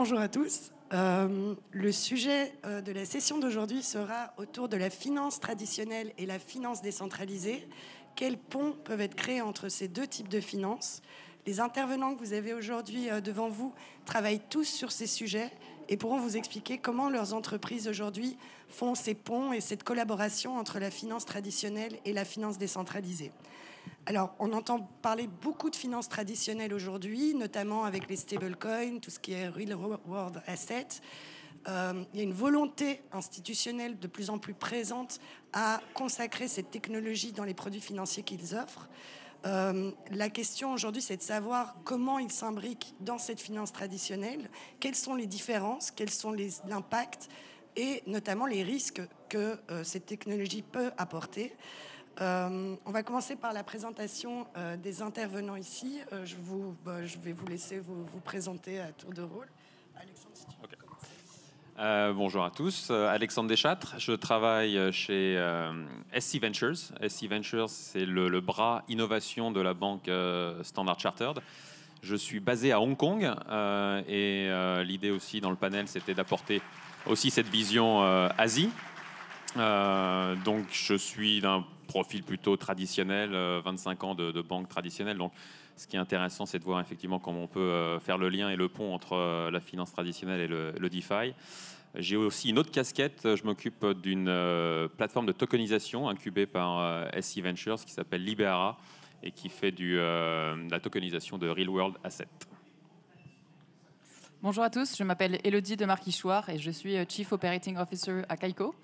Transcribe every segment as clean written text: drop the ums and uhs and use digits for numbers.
bonjour à tous. Le sujet de la session d'aujourd'hui sera autour de la finance traditionnelle et la finance décentralisée. Quels ponts peuvent être créés entre ces deux types de finances? Les intervenants que vous avez aujourd'hui devant vous travaillent tous sur ces sujets et pourront vous expliquer comment leurs entreprises aujourd'hui font ces ponts et cette collaboration entre la finance traditionnelle et la finance décentralisée. Alors, on entend parler beaucoup de finances traditionnelles aujourd'hui, notamment avec les stablecoins, tout ce qui est real world assets. Il y a une volonté institutionnelle de plus en plus présente à consacrer cette technologie dans les produits financiers qu'ils offrent. La question aujourd'hui, c'est de savoir comment ils s'imbriquent dans cette finance traditionnelle, quelles sont les différences, quels sont l'impact et notamment les risques que cette technologie peut apporter. On va commencer par la présentation des intervenants ici. Je vais vous laisser vous présenter à tour de rôle. Alexandre, si tu veux commencer. Bonjour à tous, Alexandre Deschâtres, je travaille chez SC Ventures. SC Ventures, c'est le bras innovation de la banque Standard Chartered. Je suis basé à Hong Kong et l'idée aussi dans le panel, c'était d'apporter aussi cette vision Asie. Donc je suis d'un profil plutôt traditionnel, 25 ans de banque traditionnelle. Donc ce qui est intéressant, c'est de voir effectivement comment on peut faire le lien et le pont entre la finance traditionnelle et le DeFi. J'ai aussi une autre casquette, je m'occupe d'une plateforme de tokenisation incubée par SC Ventures qui s'appelle Libera et qui fait de la tokenisation de Real World Assets. Bonjour à tous, je m'appelle Élodie de Marquichoir et je suis Chief Operating Officer à Kaiko.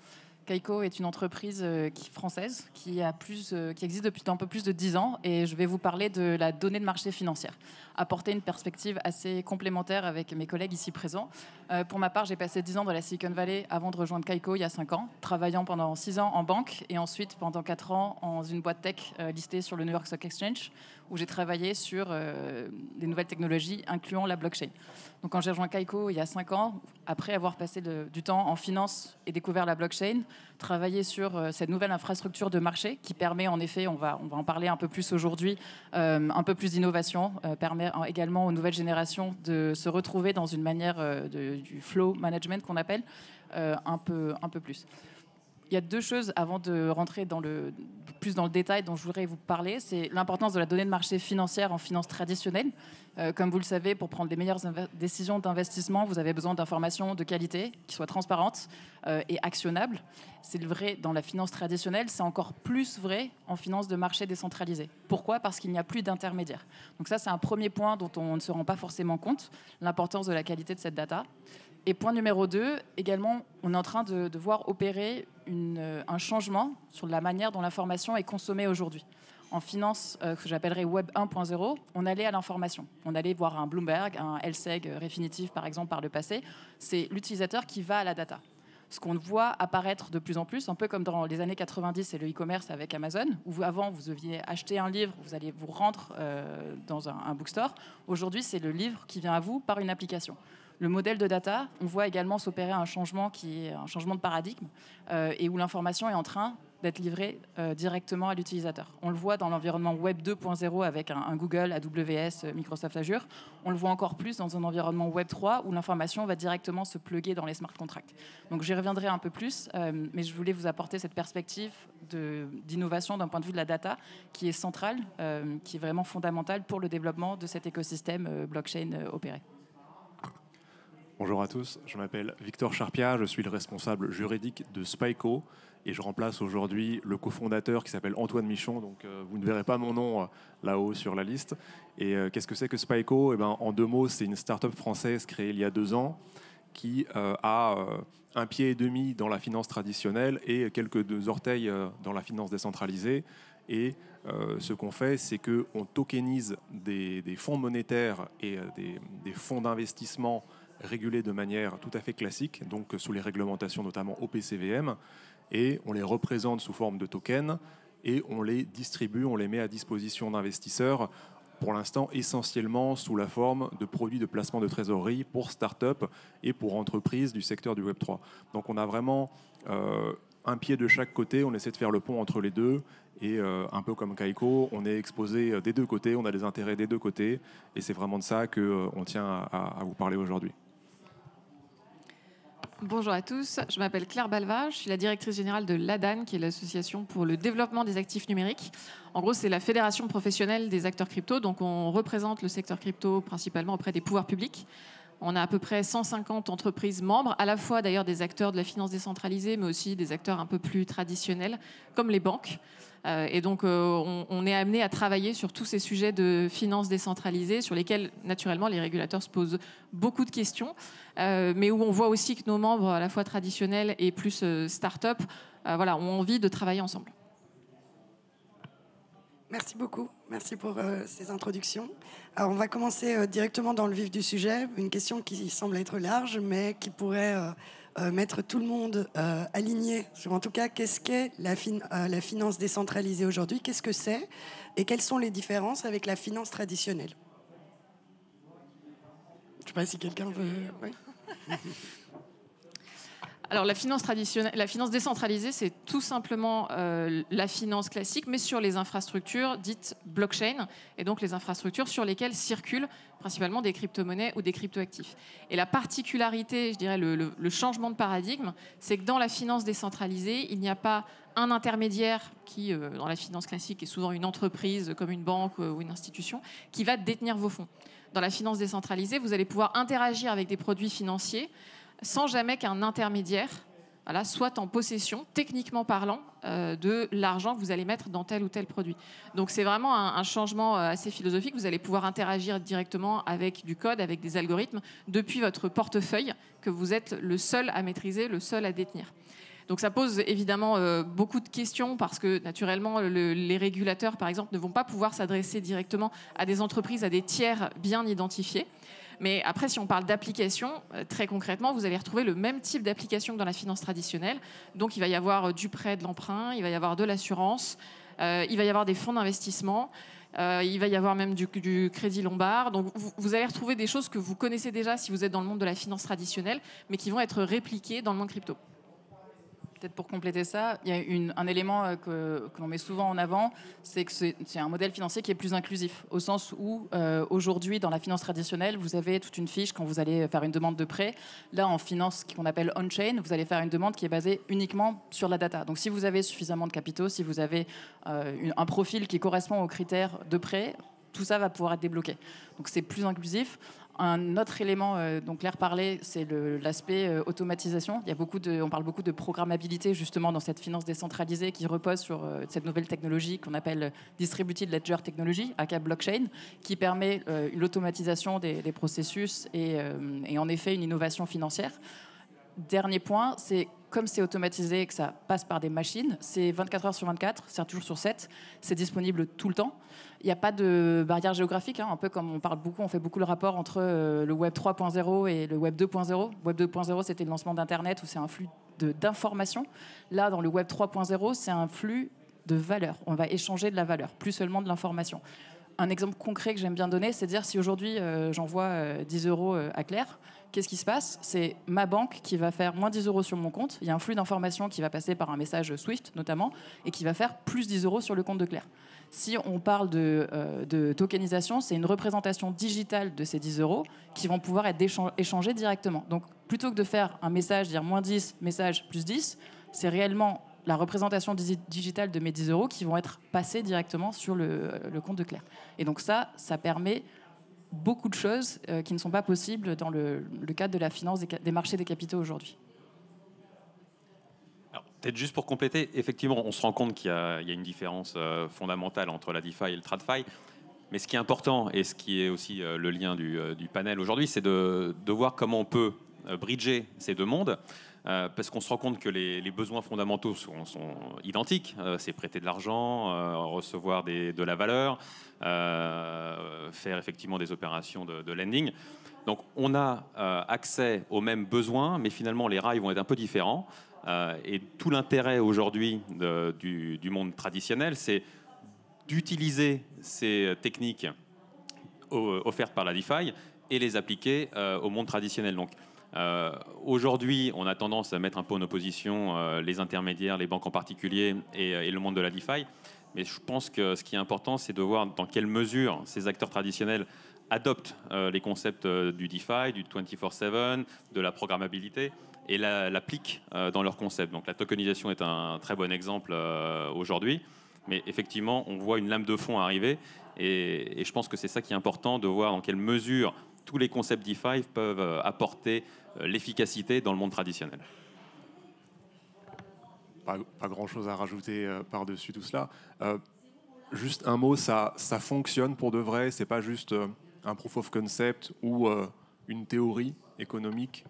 Kaiko est une entreprise française qui existe depuis un peu plus de 10 ans et je vais vous parler de la donnée de marché financière, apporter une perspective assez complémentaire avec mes collègues ici présents. Pour ma part, j'ai passé 10 ans dans la Silicon Valley avant de rejoindre Kaiko il y a 5 ans, travaillant pendant 6 ans en banque et ensuite pendant 4 ans dans une boîte tech listée sur le New York Stock Exchange où j'ai travaillé sur des nouvelles technologies incluant la blockchain. Donc quand j'ai rejoint Kaiko il y a 5 ans, après avoir passé du temps en finance et découvert la blockchain, travailler sur cette nouvelle infrastructure de marché qui permet en effet, on va en parler un peu plus aujourd'hui, un peu plus d'innovation, permet également aux nouvelles générations de se retrouver dans une manière du flow management qu'on appelle un peu plus. Il y a deux choses avant de rentrer plus dans le détail dont je voudrais vous parler. C'est l'importance de la donnée de marché financière en finance traditionnelle. Comme vous le savez, pour prendre les meilleures décisions d'investissement, vous avez besoin d'informations de qualité, qui soient transparentes et actionnables. C'est le vrai dans la finance traditionnelle, c'est encore plus vrai en finance de marché décentralisée. Pourquoi ? Parce qu'il n'y a plus d'intermédiaires. Donc ça, c'est un premier point dont on ne se rend pas forcément compte, l'importance de la qualité de cette data. Et point numéro 2, également, on est en train de voir opérer un changement sur la manière dont l'information est consommée aujourd'hui. En finance, que j'appellerais Web 1.0, on allait à l'information. On allait voir un Bloomberg, un LSEG, Refinitiv par exemple par le passé. C'est l'utilisateur qui va à la data. Ce qu'on voit apparaître de plus en plus, un peu comme dans les années 90 et le e-commerce avec Amazon, où avant vous deviez acheter un livre, vous alliez vous rendre dans un bookstore. Aujourd'hui, c'est le livre qui vient à vous par une application. Le modèle de data, on voit également s'opérer un changement qui est un changement de paradigme et où l'information est en train d'être livrée directement à l'utilisateur. On le voit dans l'environnement Web 2.0 avec un Google, AWS, Microsoft Azure. On le voit encore plus dans un environnement Web 3 où l'information va directement se plugger dans les smart contracts. Donc j'y reviendrai un peu plus, mais je voulais vous apporter cette perspective d'innovation d'un point de vue de la data qui est centrale, qui est vraiment fondamentale pour le développement de cet écosystème blockchain opéré. Bonjour à tous, je m'appelle Victor Charpia, je suis le responsable juridique de Spyco et je remplace aujourd'hui le cofondateur qui s'appelle Antoine Michon, donc vous ne verrez pas mon nom là-haut sur la liste. Et qu'est-ce que c'est que Spyco ? En 2 mots, c'est une start-up française créée il y a 2 ans qui a un pied et demi dans la finance traditionnelle et quelques 2 orteils dans la finance décentralisée. Et ce qu'on fait, c'est qu'on tokenise des fonds monétaires et des fonds d'investissement régulés de manière tout à fait classique, donc sous les réglementations notamment OPCVM, et on les représente sous forme de tokens et on les distribue, on les met à disposition d'investisseurs, pour l'instant essentiellement sous la forme de produits de placement de trésorerie pour start-up et pour entreprises du secteur du Web3. Donc on a vraiment un pied de chaque côté, on essaie de faire le pont entre les deux et un peu comme Kaiko, on est exposé des deux côtés, on a des intérêts des deux côtés et c'est vraiment de ça qu'on tient à vous parler aujourd'hui. Bonjour à tous, je m'appelle Claire Balva, je suis la directrice générale de l'ADAN, qui est l'association pour le développement des actifs numériques. En gros, c'est la fédération professionnelle des acteurs crypto, donc on représente le secteur crypto principalement auprès des pouvoirs publics. On a à peu près 150 entreprises membres, à la fois d'ailleurs des acteurs de la finance décentralisée, mais aussi des acteurs un peu plus traditionnels, comme les banques. Et donc, on est amené à travailler sur tous ces sujets de finance décentralisée, sur lesquels, naturellement, les régulateurs se posent beaucoup de questions, mais où on voit aussi que nos membres, à la fois traditionnels et plus start-up, voilà, ont envie de travailler ensemble. Merci beaucoup. Merci pour ces introductions. Alors, on va commencer directement dans le vif du sujet. Une question qui semble être large, mais qui pourrait mettre tout le monde aligné sur, en tout cas, qu'est-ce qu'est la finance décentralisée aujourd'hui, qu'est-ce que c'est et quelles sont les différences avec la finance traditionnelle. Je ne sais pas si quelqu'un veut... Oui. Alors la finance traditionnelle, la finance décentralisée, c'est tout simplement la finance classique, mais sur les infrastructures dites blockchain, et donc les infrastructures sur lesquelles circulent principalement des crypto-monnaies ou des crypto-actifs. Et la particularité, je dirais, le changement de paradigme, c'est que dans la finance décentralisée, il n'y a pas un intermédiaire qui, dans la finance classique, est souvent une entreprise comme une banque ou une institution, qui va détenir vos fonds. Dans la finance décentralisée, vous allez pouvoir interagir avec des produits financiers sans jamais qu'un intermédiaire soit en possession, techniquement parlant, de l'argent que vous allez mettre dans tel ou tel produit. Donc c'est vraiment un changement assez philosophique. Vous allez pouvoir interagir directement avec du code, avec des algorithmes, depuis votre portefeuille que vous êtes le seul à maîtriser, le seul à détenir. Donc ça pose évidemment beaucoup de questions parce que naturellement les régulateurs, par exemple, ne vont pas pouvoir s'adresser directement à des entreprises, à des tiers bien identifiés. Mais après, si on parle d'application, très concrètement, vous allez retrouver le même type d'application que dans la finance traditionnelle. Donc, il va y avoir du prêt, de l'emprunt, il va y avoir de l'assurance, il va y avoir des fonds d'investissement, il va y avoir même du crédit lombard. Donc, vous allez retrouver des choses que vous connaissez déjà si vous êtes dans le monde de la finance traditionnelle, mais qui vont être répliquées dans le monde crypto. Peut-être pour compléter ça, il y a un élément que l'on met souvent en avant, c'est que c'est un modèle financier qui est plus inclusif, au sens où aujourd'hui, dans la finance traditionnelle, vous avez toute une fiche quand vous allez faire une demande de prêt. Là, en finance qu'on appelle on-chain, vous allez faire une demande qui est basée uniquement sur la data. Donc si vous avez suffisamment de capitaux, si vous avez un profil qui correspond aux critères de prêt, tout ça va pouvoir être débloqué. Donc c'est plus inclusif. Un autre élément dont Claire parlait, c'est l'aspect automatisation. On parle beaucoup de programmabilité justement dans cette finance décentralisée qui repose sur cette nouvelle technologie qu'on appelle Distributed Ledger Technology, aka blockchain, qui permet l'automatisation des processus et en effet une innovation financière. Dernier point, c'est comme c'est automatisé et que ça passe par des machines, c'est 24 heures sur 24, 7 jours sur 7, c'est disponible tout le temps. Il n'y a pas de barrière géographique, un peu comme on fait beaucoup le rapport entre le Web 3.0 et le Web 2.0. Web 2.0, c'était le lancement d'Internet où c'est un flux d'informations. Là, dans le Web 3.0, c'est un flux de valeur. On va échanger de la valeur, plus seulement de l'information. Un exemple concret que j'aime bien donner, c'est de dire si aujourd'hui j'envoie 10 euros à Claire, qu'est-ce qui se passe? C'est ma banque qui va faire moins 10 euros sur mon compte. Il y a un flux d'informations qui va passer par un message Swift notamment et qui va faire plus 10 euros sur le compte de Claire. Si on parle de tokenisation, c'est une représentation digitale de ces 10 euros qui vont pouvoir être échangés directement. Donc plutôt que de faire un message, dire moins 10, message plus 10, c'est réellement la représentation digitale de mes 10 euros qui vont être passés directement sur le compte de Claire. Et donc ça permet beaucoup de choses qui ne sont pas possibles dans le cadre de la finance des marchés des capitaux aujourd'hui. Peut-être juste pour compléter, effectivement, on se rend compte qu'il y a une différence fondamentale entre la DeFi et le TradFi. Mais ce qui est important, et ce qui est aussi le lien du panel aujourd'hui, c'est de voir comment on peut bridger ces deux mondes. Parce qu'on se rend compte que les besoins fondamentaux sont identiques. C'est prêter de l'argent, recevoir de la valeur, faire effectivement des opérations de lending. Donc on a accès aux mêmes besoins, mais finalement les rails vont être un peu différents. Et tout l'intérêt aujourd'hui du monde traditionnel, c'est d'utiliser ces techniques offertes par la DeFi et les appliquer au monde traditionnel. Donc, aujourd'hui, on a tendance à mettre un peu en opposition les intermédiaires, les banques en particulier, et le monde de la DeFi. Mais je pense que ce qui est important, c'est de voir dans quelle mesure ces acteurs traditionnels adoptent les concepts du DeFi, du 24/7, de la programmabilité, et l'appliquent dans leur concept. Donc la tokenisation est un très bon exemple aujourd'hui, mais effectivement, on voit une lame de fond arriver, et je pense que c'est ça qui est important, de voir dans quelle mesure tous les concepts DeFi peuvent apporter l'efficacité dans le monde traditionnel. Pas grand-chose à rajouter par-dessus tout cela. Juste un mot, ça fonctionne pour de vrai. C'est pas juste un proof of concept ou une théorie économique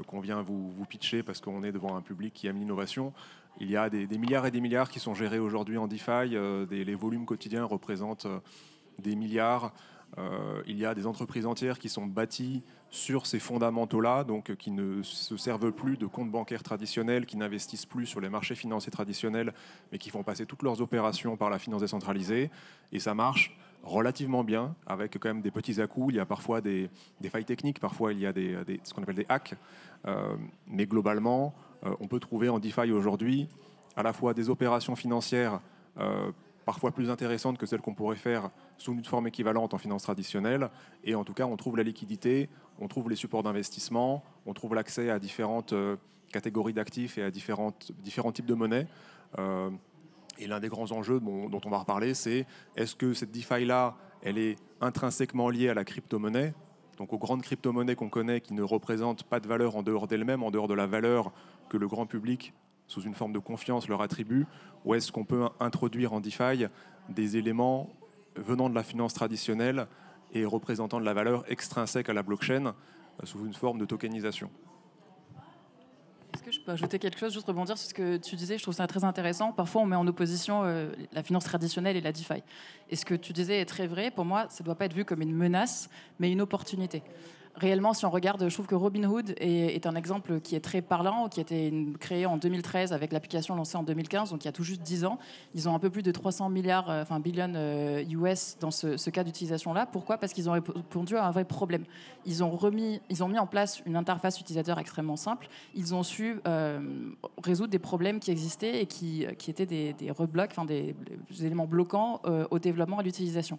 qu'on vient vous pitcher parce qu'on est devant un public qui aime l'innovation. Il y a des milliards et des milliards qui sont gérés aujourd'hui en DeFi. Les volumes quotidiens représentent des milliards. Il y a des entreprises entières qui sont bâties sur ces fondamentaux-là, donc qui ne se servent plus de comptes bancaires traditionnels, qui n'investissent plus sur les marchés financiers traditionnels, mais qui font passer toutes leurs opérations par la finance décentralisée. Et ça marche relativement bien, avec quand même des petits à-coups. Il y a parfois des failles techniques, parfois il y a ce qu'on appelle des hacks. Mais globalement, on peut trouver en DeFi aujourd'hui à la fois des opérations financières parfois plus intéressantes que celles qu'on pourrait faire sous une forme équivalente en finance traditionnelle. Et en tout cas, on trouve la liquidité, on trouve les supports d'investissement, on trouve l'accès à différentes catégories d'actifs et à différents types de monnaies. Et l'un des grands enjeux dont on va reparler, c'est est-ce que cette DeFi-là, elle est intrinsèquement liée à la crypto-monnaie, donc aux grandes crypto-monnaies qu'on connaît qui ne représentent pas de valeur en dehors d'elles-mêmes, en dehors de la valeur que le grand public sous une forme de confiance leur attribue, ou est-ce qu'on peut introduire en DeFi des éléments venant de la finance traditionnelle et représentant de la valeur extrinsèque à la blockchain sous une forme de tokenisation? Est-ce que je peux ajouter quelque chose, juste rebondir sur ce que tu disais? Je trouve ça très intéressant. Parfois, on met en opposition la finance traditionnelle et la DeFi. Et ce que tu disais est très vrai. Pour moi, ça ne doit pas être vu comme une menace, mais une opportunité. Réellement, si on regarde, je trouve que Robinhood est un exemple qui est très parlant, qui a été créé en 2013 avec l'application lancée en 2015, donc il y a tout juste 10 ans. Ils ont un peu plus de 300 billions US dans ce cas d'utilisation-là. Pourquoi? Parce qu'ils ont répondu à un vrai problème. Ils ont mis en place une interface utilisateur extrêmement simple. Ils ont su résoudre des problèmes qui existaient et qui étaient des roadblocks, des éléments bloquants au développement et à l'utilisation.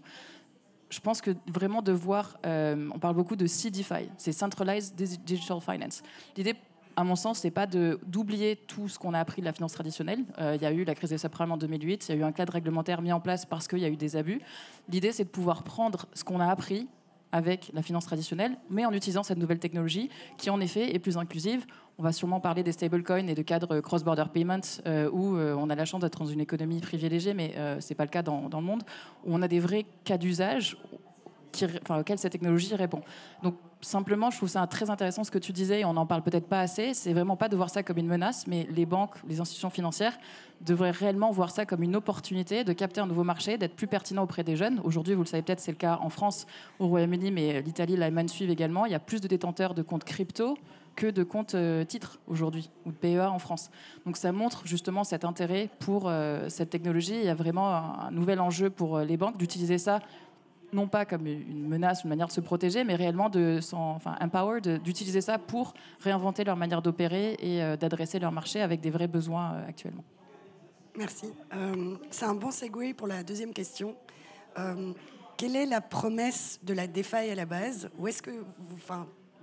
Je pense que vraiment de voir, on parle beaucoup de CDFI, c'est Centralized Digital Finance. L'idée, à mon sens, c'est pas d'oublier tout ce qu'on a appris de la finance traditionnelle. Il y a eu la crise des subprimes en 2008, il y a eu un cadre réglementaire mis en place parce qu'il y a eu des abus. L'idée, c'est de pouvoir prendre ce qu'on a appris avec la finance traditionnelle, mais en utilisant cette nouvelle technologie qui, en effet, est plus inclusive. On va sûrement parler des stablecoins et de cadres cross-border payments où on a la chance d'être dans une économie privilégiée, mais ce n'est pas le cas dans le monde, où on a des vrais cas d'usage auxquels cette technologie répond. Donc, simplement, je trouve ça très intéressant ce que tu disais, et on n'en parle peut-être pas assez. C'est vraiment pas de voir ça comme une menace, mais les banques, les institutions financières devraient réellement voir ça comme une opportunité de capter un nouveau marché, d'être plus pertinent auprès des jeunes. Aujourd'hui, vous le savez peut-être, c'est le cas en France, au Royaume-Uni, mais l'Italie, l'Allemagne suivent également. Il y a plus de détenteurs de comptes crypto que de comptes titres aujourd'hui, ou de PEA en France. Donc ça montre justement cet intérêt pour cette technologie. Il y a vraiment un nouvel enjeu pour les banques d'utiliser ça non pas comme une menace, une manière de se protéger, mais réellement d'utiliser ça pour réinventer leur manière d'opérer et d'adresser leur marché avec des vrais besoins actuellement. Merci. C'est un bon segue pour la deuxième question. Quelle est la promesse de la DeFi à la base? Où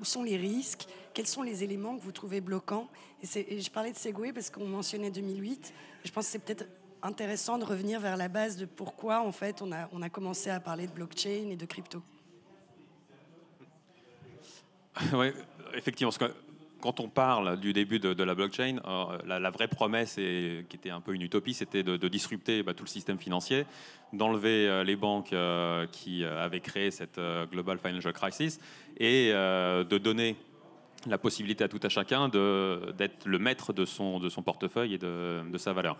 sont les risques? Quels sont les éléments que vous trouvez bloquants? Et je parlais de segue parce qu'on mentionnait 2008. Je pense que c'est peut-être intéressant de revenir vers la base de pourquoi en fait on a commencé à parler de blockchain et de crypto. Oui, effectivement, parce que quand on parle du début de la blockchain, la vraie promesse, qui était un peu une utopie, c'était de disrupter tout le système financier, d'enlever les banques qui avaient créé cette Global Financial Crisis et de donner la possibilité à tout à chacun d'être le maître de son portefeuille et de sa valeur.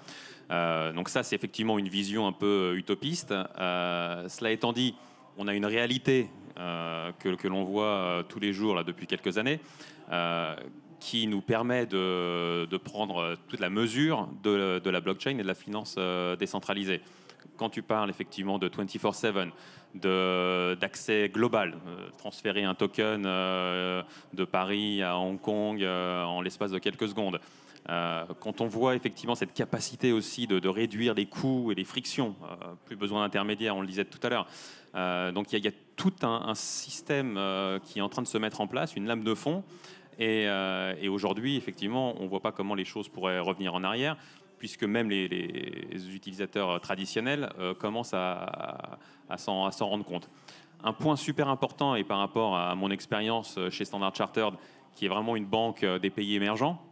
Donc ça, c'est effectivement une vision un peu utopiste. Cela étant dit, on a une réalité que l'on voit tous les jours là, depuis quelques années, qui nous permet de prendre toute la mesure de la blockchain et de la finance décentralisée. Quand tu parles effectivement de 24/7, d'accès global, transférer un token de Paris à Hong Kong en l'espace de quelques secondes. Quand on voit effectivement cette capacité aussi de réduire les coûts et les frictions, plus besoin d'intermédiaires, on le disait tout à l'heure. Donc il y a tout un système qui est en train de se mettre en place, une lame de fond. Et aujourd'hui, effectivement, on ne voit pas comment les choses pourraient revenir en arrière, puisque même les utilisateurs traditionnels commencent à s'en rendre compte. Un point super important, et par rapport à mon expérience chez Standard Chartered, qui est vraiment une banque des pays émergents,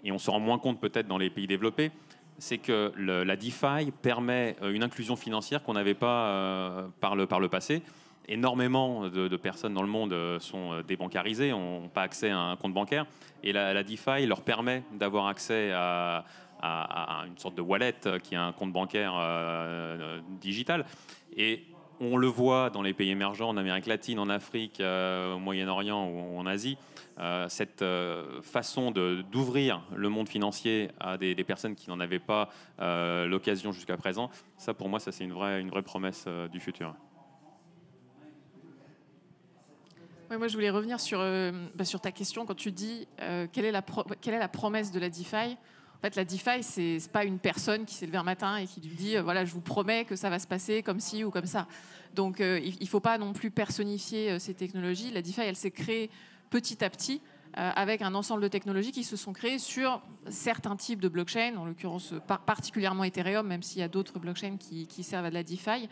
et on se rend moins compte peut-être dans les pays développés, c'est que la DeFi permet une inclusion financière qu'on n'avait pas par le passé. Énormément de personnes dans le monde sont débancarisées, n'ont pas accès à un compte bancaire. Et la DeFi leur permet d'avoir accès à une sorte de wallet qui est un compte bancaire digital. Et on le voit dans les pays émergents, en Amérique latine, en Afrique, au Moyen-Orient ou en Asie, cette façon d'ouvrir le monde financier à des personnes qui n'en avaient pas l'occasion jusqu'à présent, ça pour moi, ça c'est une vraie promesse du futur. Ouais, moi, je voulais revenir sur ta question quand tu dis quelle est la promesse de la DeFi. En fait, la DeFi, c'est pas une personne qui s'est levée un matin et qui lui dit voilà, je vous promets que ça va se passer comme ci ou comme ça. Donc, il faut pas non plus personnifier ces technologies. La DeFi, elle s'est créée petit à petit avec un ensemble de technologies qui se sont créées sur certains types de blockchains, en l'occurrence particulièrement Ethereum, même s'il y a d'autres blockchains qui servent à de la DeFi.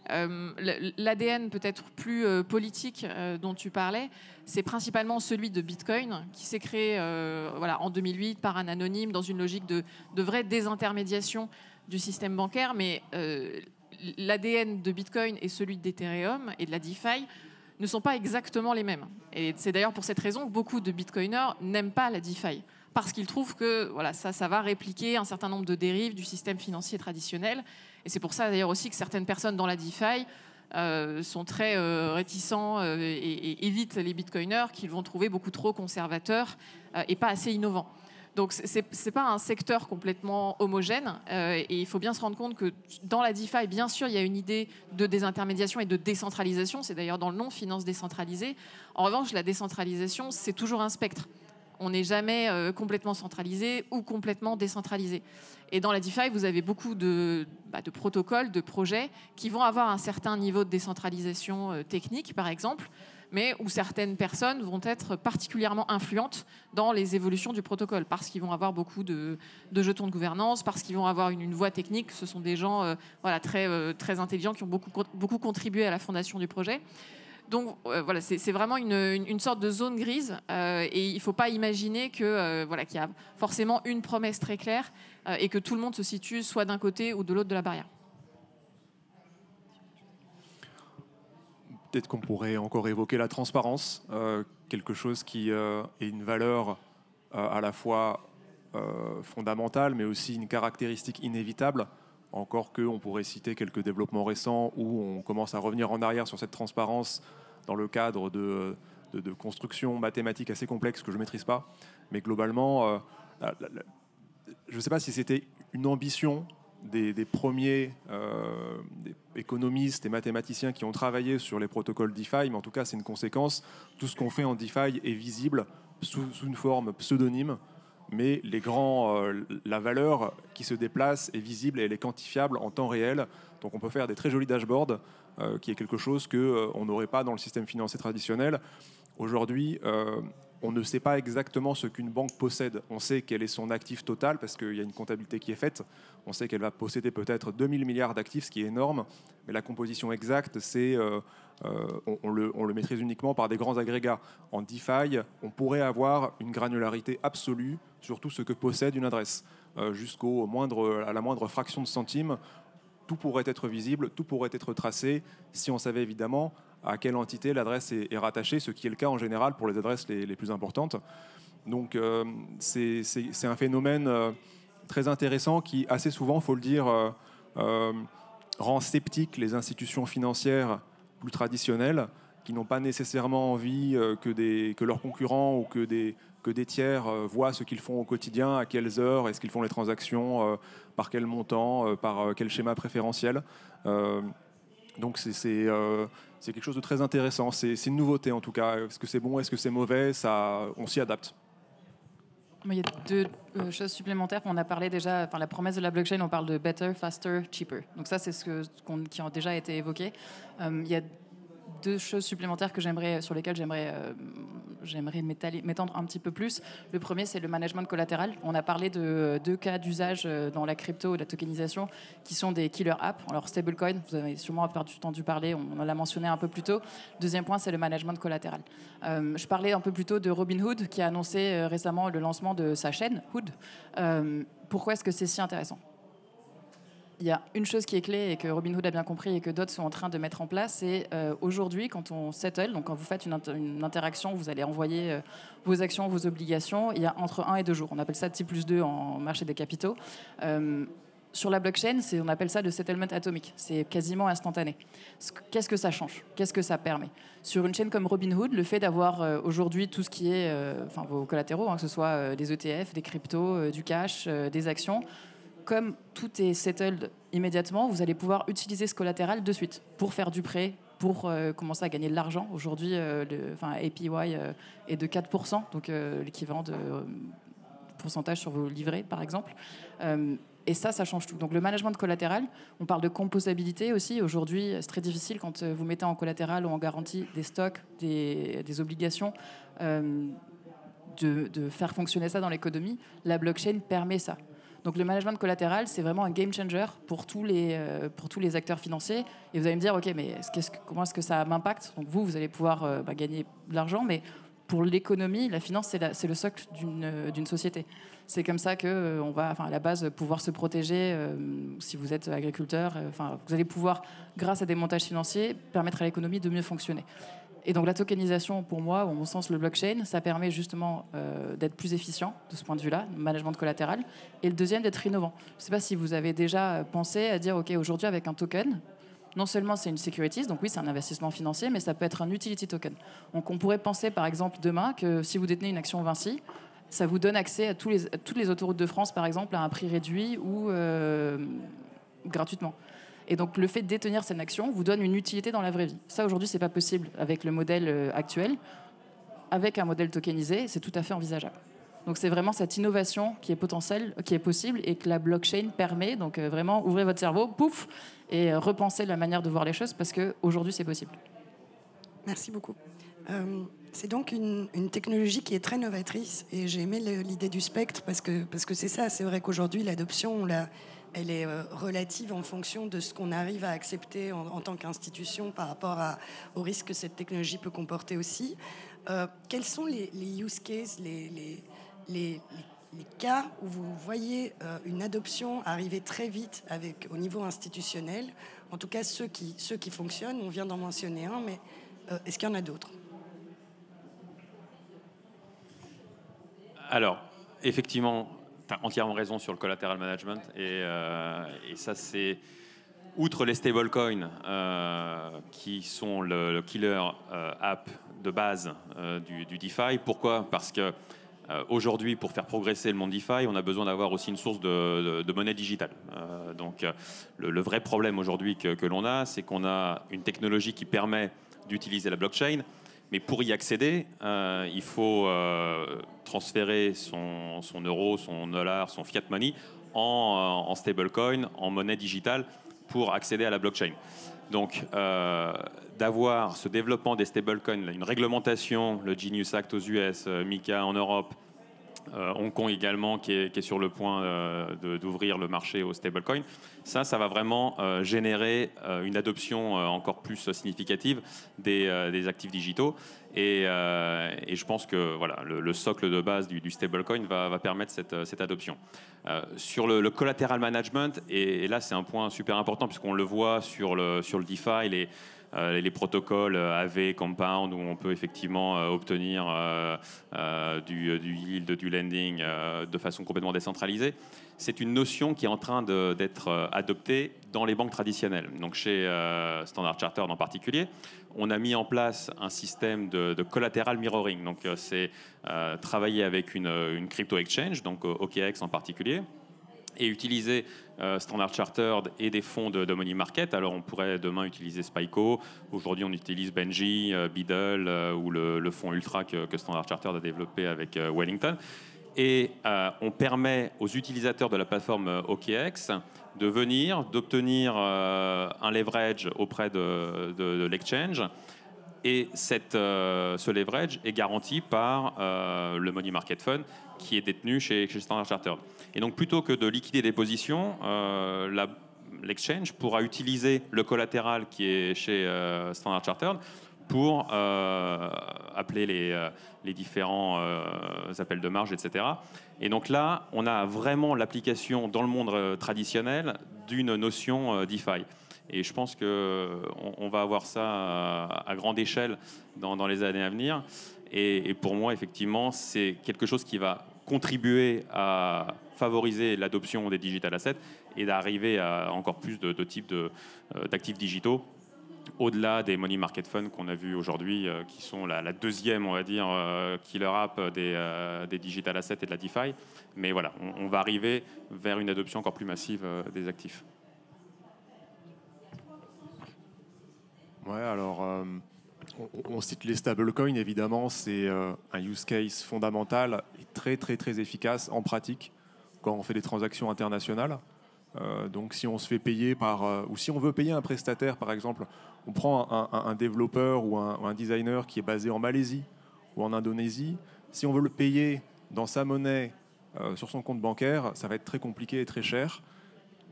L'ADN peut-être plus politique dont tu parlais, c'est principalement celui de Bitcoin, qui s'est créé en 2008 par un anonyme dans une logique de vraie désintermédiation du système bancaire. Mais l'ADN de Bitcoin et celui d'Ethereum et de la DeFi ne sont pas exactement les mêmes. Et c'est d'ailleurs pour cette raison que beaucoup de Bitcoiners n'aiment pas la DeFi, parce qu'ils trouvent que ça va répliquer un certain nombre de dérives du système financier traditionnel. Et c'est pour ça d'ailleurs aussi que certaines personnes dans la DeFi sont très réticents et évitent les bitcoiners qu'ils vont trouver beaucoup trop conservateurs et pas assez innovants. Donc c'est pas un secteur complètement homogène et il faut bien se rendre compte que dans la DeFi, bien sûr, il y a une idée de désintermédiation et de décentralisation. C'est d'ailleurs dans le nom finance décentralisée. En revanche, la décentralisation, c'est toujours un spectre. On n'est jamais complètement centralisé ou complètement décentralisé. Et dans la DeFi, vous avez beaucoup de protocoles, de projets qui vont avoir un certain niveau de décentralisation technique, par exemple, mais où certaines personnes vont être particulièrement influentes dans les évolutions du protocole, parce qu'ils vont avoir beaucoup de jetons de gouvernance, parce qu'ils vont avoir une voix technique. Ce sont des gens très intelligents qui ont beaucoup contribué à la fondation du projet. Donc c'est vraiment une sorte de zone grise et il ne faut pas imaginer qu'il y a forcément une promesse très claire et que tout le monde se situe soit d'un côté ou de l'autre de la barrière. Peut-être qu'on pourrait encore évoquer la transparence, quelque chose qui est une valeur à la fois fondamentale, mais aussi une caractéristique inévitable. Encore qu'on pourrait citer quelques développements récents où on commence à revenir en arrière sur cette transparence dans le cadre de constructions mathématiques assez complexes que je ne maîtrise pas. Mais globalement, je ne sais pas si c'était une ambition des premiers des économistes et mathématiciens qui ont travaillé sur les protocoles DeFi, mais en tout cas, c'est une conséquence. Tout ce qu'on fait en DeFi est visible sous une forme pseudonyme. Mais la valeur qui se déplace est visible et elle est quantifiable en temps réel. Donc on peut faire des très jolis dashboards, qui est quelque chose qu'on n'aurait pas dans le système financier traditionnel. Aujourd'hui, on ne sait pas exactement ce qu'une banque possède. On sait quel est son actif total parce qu'il y a une comptabilité qui est faite. On sait qu'elle va posséder peut-être 2000 milliards d'actifs, ce qui est énorme. Mais la composition exacte, on le maîtrise uniquement par des grands agrégats. En DeFi, on pourrait avoir une granularité absolue sur tout ce que possède une adresse, à la moindre fraction de centime. Tout pourrait être visible, tout pourrait être tracé, si on savait évidemment à quelle entité l'adresse est rattachée, ce qui est le cas en général pour les adresses les plus importantes. Donc c'est un phénomène très intéressant qui, assez souvent, il faut le dire, rend sceptiques les institutions financières plus traditionnelles, qui n'ont pas nécessairement envie que leurs concurrents ou que des tiers voient ce qu'ils font au quotidien, à quelles heures, est-ce qu'ils font les transactions, par quel montant, par quel schéma préférentiel. Donc c'est quelque chose de très intéressant. C'est une nouveauté en tout cas. Est-ce que c'est bon, est-ce que c'est mauvais, on s'y adapte. Il y a deux choses supplémentaires. On a parlé déjà, la promesse de la blockchain, on parle de better, faster, cheaper. Donc ça, c'est qui a déjà été évoqué. Il y a deux choses supplémentaires sur lesquelles j'aimerais j'aimerais m'étendre un petit peu plus. Le premier, c'est le management collatéral. On a parlé de 2 cas d'usage dans la crypto et la tokenisation qui sont des killer apps. Alors, stablecoin, vous avez sûrement entendu parler, on l'a mentionné un peu plus tôt. Deuxième point, c'est le management collatéral. Je parlais un peu plus tôt de Robinhood qui a annoncé récemment le lancement de sa chaîne, Hood. Pourquoi est-ce que c'est si intéressant ? Il y a une chose qui est clé et que Robinhood a bien compris et que d'autres sont en train de mettre en place, c'est aujourd'hui, quand on settle, donc quand vous faites une interaction, vous allez envoyer vos actions, vos obligations, il y a entre 1 et 2 jours. On appelle ça T+2 en marché des capitaux. Sur la blockchain, on appelle ça le settlement atomique. C'est quasiment instantané. Qu'est-ce que ça change ? Qu'est-ce que ça permet ? Sur une chaîne comme Robinhood, le fait d'avoir aujourd'hui tout ce qui est vos collatéraux, que ce soit des ETF, des cryptos, du cash, des actions, comme tout est settled immédiatement, vous allez pouvoir utiliser ce collatéral de suite pour faire du prêt, pour commencer à gagner de l'argent. Aujourd'hui, APY est de 4%, donc l'équivalent de pourcentage sur vos livrets, par exemple. Et ça change tout. Donc le management de collatéral, on parle de composabilité aussi. Aujourd'hui, c'est très difficile quand vous mettez en collatéral ou en garantie des stocks, des obligations, de faire fonctionner ça dans l'économie. La blockchain permet ça. Donc le management collatéral, c'est vraiment un game changer pour tous les acteurs financiers. Et vous allez me dire, OK, mais comment est-ce que ça m'impacte ? Donc vous allez pouvoir gagner de l'argent, mais pour l'économie, la finance, c'est le socle d'une société. C'est comme ça qu'on va, à la base, pouvoir se protéger si vous êtes agriculteur. Vous allez pouvoir, grâce à des montages financiers, permettre à l'économie de mieux fonctionner. Et donc la tokenisation, pour moi, à mon sens, le blockchain, ça permet justement d'être plus efficient de ce point de vue-là, le management de collatéral. Et le deuxième, d'être innovant. Je ne sais pas si vous avez déjà pensé à dire, OK, aujourd'hui, avec un token, non seulement c'est une securities, donc oui, c'est un investissement financier, mais ça peut être un utility token. Donc on pourrait penser, par exemple, demain, que si vous détenez une action Vinci, ça vous donne accès à toutes les autoroutes de France, par exemple, à un prix réduit ou gratuitement. Et donc, le fait de détenir cette action vous donne une utilité dans la vraie vie. Ça, aujourd'hui, ce n'est pas possible avec le modèle actuel. Avec un modèle tokenisé, c'est tout à fait envisageable. Donc, c'est vraiment cette innovation qui est potentielle, qui est possible et que la blockchain permet. Donc, vraiment, ouvrez votre cerveau, pouf, et repensez la manière de voir les choses parce qu'aujourd'hui, c'est possible. Merci beaucoup. C'est donc une technologie qui est très novatrice et j'ai aimé l'idée du spectre parce que c'est ça. C'est vrai qu'aujourd'hui, l'adoption, elle est relative en fonction de ce qu'on arrive à accepter en tant qu'institution par rapport aux risques que cette technologie peut comporter aussi. Quels sont les use cases, les cas où vous voyez une adoption arriver très vite au niveau institutionnel ? En tout cas, ceux qui fonctionnent, on vient d'en mentionner un, mais est-ce qu'il y en a d'autres ? Alors, effectivement, tu as entièrement raison sur le collateral management. Et ça, c'est, outre les stablecoins, qui sont le killer app de base du DeFi. Pourquoi ? Parce que aujourd'hui, pour faire progresser le monde DeFi, on a besoin d'avoir aussi une source de monnaie digitale. Donc, le vrai problème aujourd'hui que l'on a, c'est qu'on a une technologie qui permet d'utiliser la blockchain. Mais pour y accéder, il faut transférer son euro, son dollar, son fiat money en stablecoin, en monnaie digitale pour accéder à la blockchain. Donc, d'avoir ce développement des stablecoins, une réglementation, le Genius Act aux US, MiCA en Europe, Hong Kong également qui est sur le point d'ouvrir le marché aux stablecoins, ça va vraiment générer une adoption encore plus significative des actifs digitaux et je pense que voilà, le socle de base du stablecoin va permettre cette adoption. Sur le collateral management, et là c'est un point super important puisqu'on le voit sur le DeFi, les protocoles AV, Compound, où on peut effectivement obtenir du yield, du lending de façon complètement décentralisée. C'est une notion qui est en train d'être adoptée dans les banques traditionnelles. Donc chez Standard Chartered en particulier, on a mis en place un système de collateral mirroring. Donc c'est travailler avec une crypto exchange, donc OKX en particulier, et utiliser Standard Chartered et des fonds de money market. Alors on pourrait demain utiliser Spyco. Aujourd'hui on utilise Benji, Beedle ou le fonds Ultra que Standard Chartered a développé avec Wellington. Et on permet aux utilisateurs de la plateforme OKX d'obtenir un leverage auprès de l'exchange Et ce leverage est garanti par le money market fund qui est détenu chez Standard Chartered. Et donc, plutôt que de liquider des positions, l'exchange pourra utiliser le collatéral qui est chez Standard Chartered pour appeler les différents appels de marge, etc. Et donc là, on a vraiment l'application dans le monde traditionnel d'une notion DeFi. Et je pense qu'on va avoir ça à grande échelle dans les années à venir. Et pour moi, effectivement, c'est quelque chose qui va contribuer à favoriser l'adoption des digital assets et d'arriver à encore plus de types d'actifs digitaux, au-delà des money market funds qu'on a vus aujourd'hui, qui sont la deuxième, on va dire, killer app des digital assets et de la DeFi. Mais voilà, on va arriver vers une adoption encore plus massive des actifs. Ouais, alors on cite les stablecoins, évidemment, c'est un use case fondamental et très très très efficace en pratique quand on fait des transactions internationales. Donc si on se fait payer ou si on veut payer un prestataire, par exemple, on prend un développeur ou un designer qui est basé en Malaisie ou en Indonésie. Si on veut le payer dans sa monnaie sur son compte bancaire, ça va être très compliqué et très cher.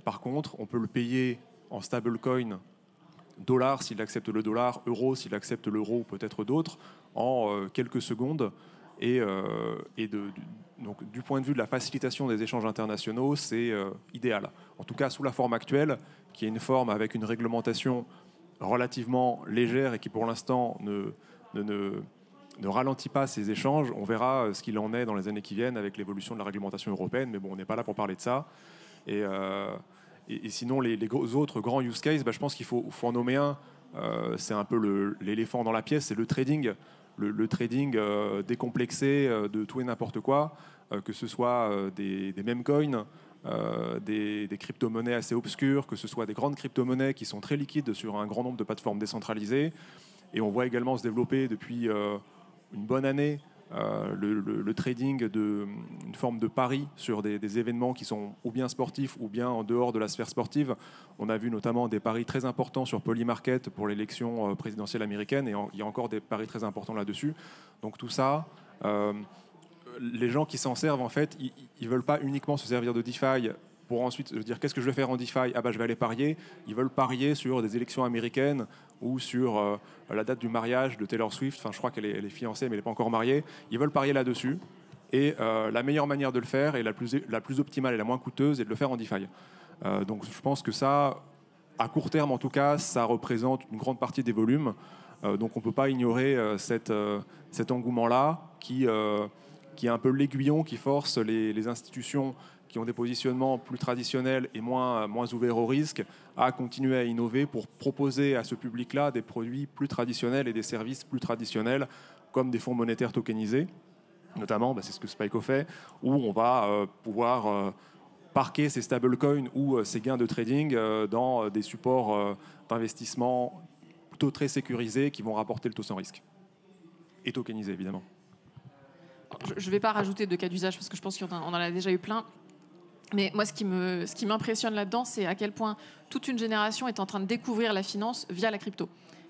Par contre, on peut le payer en stablecoin, dollar s'il accepte le dollar, euro s'il accepte l'euro ou peut-être d'autres, en quelques secondes. Donc, du point de vue de la facilitation des échanges internationaux, c'est idéal. En tout cas, sous la forme actuelle, qui est une forme avec une réglementation relativement légère et qui, pour l'instant, ne ralentit pas ces échanges. On verra ce qu'il en est dans les années qui viennent avec l'évolution de la réglementation européenne, mais bon, on n'est pas là pour parler de ça. Et sinon, les autres grands use cases, je pense qu'il faut en nommer un. C'est un peu l'éléphant dans la pièce, c'est le trading. Le trading décomplexé de tout et n'importe quoi, que ce soit des meme coins, des crypto-monnaies assez obscures, que ce soit des grandes crypto-monnaies qui sont très liquides sur un grand nombre de plateformes décentralisées. Et on voit également se développer depuis une bonne année le trading une forme de pari sur des événements qui sont ou bien sportifs ou bien en dehors de la sphère sportive. On a vu notamment des paris très importants sur Polymarket pour l'élection présidentielle américaine, et il y a encore des paris très importants là-dessus. Donc tout ça, les gens qui s'en servent, en fait, ils ne veulent pas uniquement se servir de DeFi pour ensuite dire qu'est-ce que je vais faire en DeFi, je vais aller parier. Ils veulent parier sur des élections américaines ou sur la date du mariage de Taylor Swift. Enfin, je crois qu'elle est fiancée, mais elle n'est pas encore mariée. Ils veulent parier là-dessus. Et la meilleure manière de le faire, et la plus optimale et la moins coûteuse, est de le faire en DeFi. Donc je pense que ça, à court terme en tout cas, ça représente une grande partie des volumes. Donc on ne peut pas ignorer cet engouement-là qui est un peu l'aiguillon qui force les institutions qui ont des positionnements plus traditionnels et moins ouverts au risque, à continuer à innover pour proposer à ce public-là des produits plus traditionnels et des services plus traditionnels, comme des fonds monétaires tokenisés. Notamment, c'est ce que Spyco fait, où on va pouvoir parquer ces stablecoins ou ces gains de trading dans des supports d'investissement plutôt très sécurisés qui vont rapporter le taux sans risque. Et tokenisés, évidemment. Je ne vais pas rajouter de cas d'usage parce que je pense qu'on en a déjà eu plein. Mais moi, ce qui m'impressionne là-dedans, c'est à quel point toute une génération est en train de découvrir la finance via la crypto.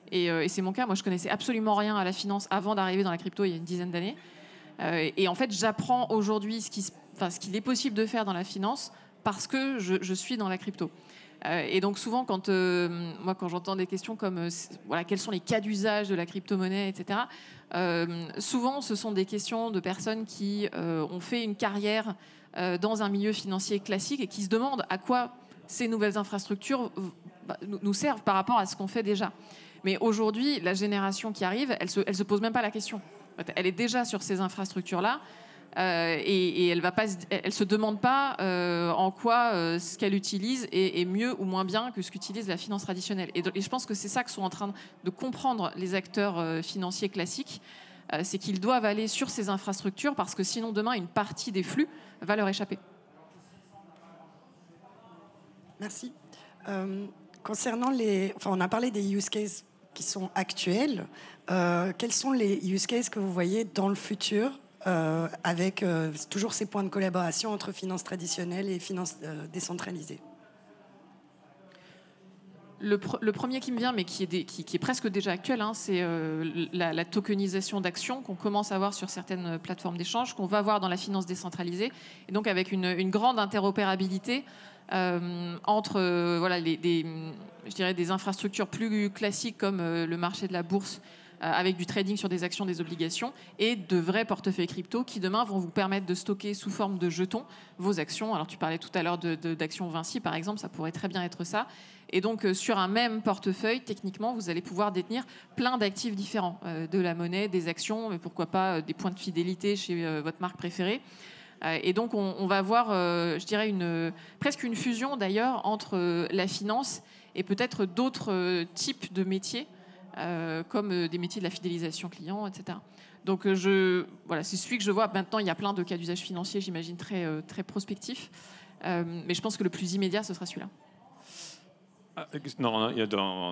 Et c'est mon cas. Moi, je connaissais absolument rien à la finance avant d'arriver dans la crypto il y a une dizaine d'années. Et en fait, j'apprends aujourd'hui ce qu'il est possible de faire dans la finance parce que je suis dans la crypto. Et donc souvent, quand j'entends des questions comme quels sont les cas d'usage de la crypto-monnaie, etc., souvent, ce sont des questions de personnes qui ont fait une carrière dans un milieu financier classique et qui se demandent à quoi ces nouvelles infrastructures nous servent par rapport à ce qu'on fait déjà. Mais aujourd'hui, la génération qui arrive, elle se pose même pas la question. Elle est déjà sur ces infrastructures-là et elle se demande pas en quoi ce qu'elle utilise est mieux ou moins bien que ce qu'utilise la finance traditionnelle. Et je pense que c'est ça que sont en train de comprendre les acteurs financiers classiques. C'est qu'ils doivent aller sur ces infrastructures parce que sinon demain une partie des flux va leur échapper. Merci. Concernant on a parlé des use cases qui sont actuels. Quels sont les use cases que vous voyez dans le futur avec toujours ces points de collaboration entre finances traditionnelles et finances décentralisées? Le premier qui me vient, mais qui est presque déjà actuel, hein, c'est la tokenisation d'actions qu'on commence à voir sur certaines plateformes d'échange, qu'on va voir dans la finance décentralisée, et donc avec une grande interopérabilité entre je dirais des infrastructures plus classiques comme le marché de la bourse, avec du trading sur des actions, des obligations, et de vrais portefeuilles crypto qui demain vont vous permettre de stocker sous forme de jetons vos actions. Alors tu parlais tout à l'heure d'actions Vinci par exemple, ça pourrait très bien être ça. Et donc sur un même portefeuille, techniquement, vous allez pouvoir détenir plein d'actifs différents, de la monnaie, des actions, mais pourquoi pas des points de fidélité chez votre marque préférée. Et donc on va avoir, je dirais, presque une fusion d'ailleurs entre la finance et peut-être d'autres types de métiers, comme des métiers de la fidélisation client, etc. Donc voilà, c'est celui que je vois. Maintenant, il y a plein de cas d'usage financier, j'imagine, très prospectifs. Mais je pense que le plus immédiat, ce sera celui-là. Non,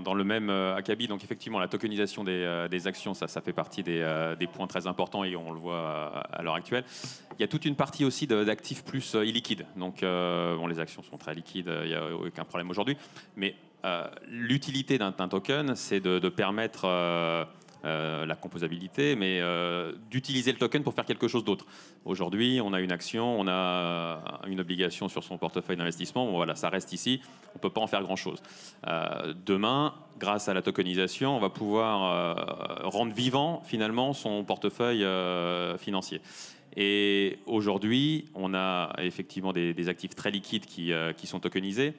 dans le même acabit, donc effectivement, la tokenisation des actions, ça fait partie des points très importants et on le voit à l'heure actuelle. Il y a toute une partie aussi d'actifs plus illiquides. Donc, les actions sont très liquides, il n'y a aucun problème aujourd'hui. Mais l'utilité d'un token, c'est de permettre la composabilité, mais d'utiliser le token pour faire quelque chose d'autre. Aujourd'hui, on a une action, on a une obligation sur son portefeuille d'investissement. Bon, voilà, ça reste ici. On ne peut pas en faire grand-chose. Demain, grâce à la tokenisation, on va pouvoir rendre vivant finalement son portefeuille financier. Et aujourd'hui, on a effectivement des actifs très liquides qui sont tokenisés,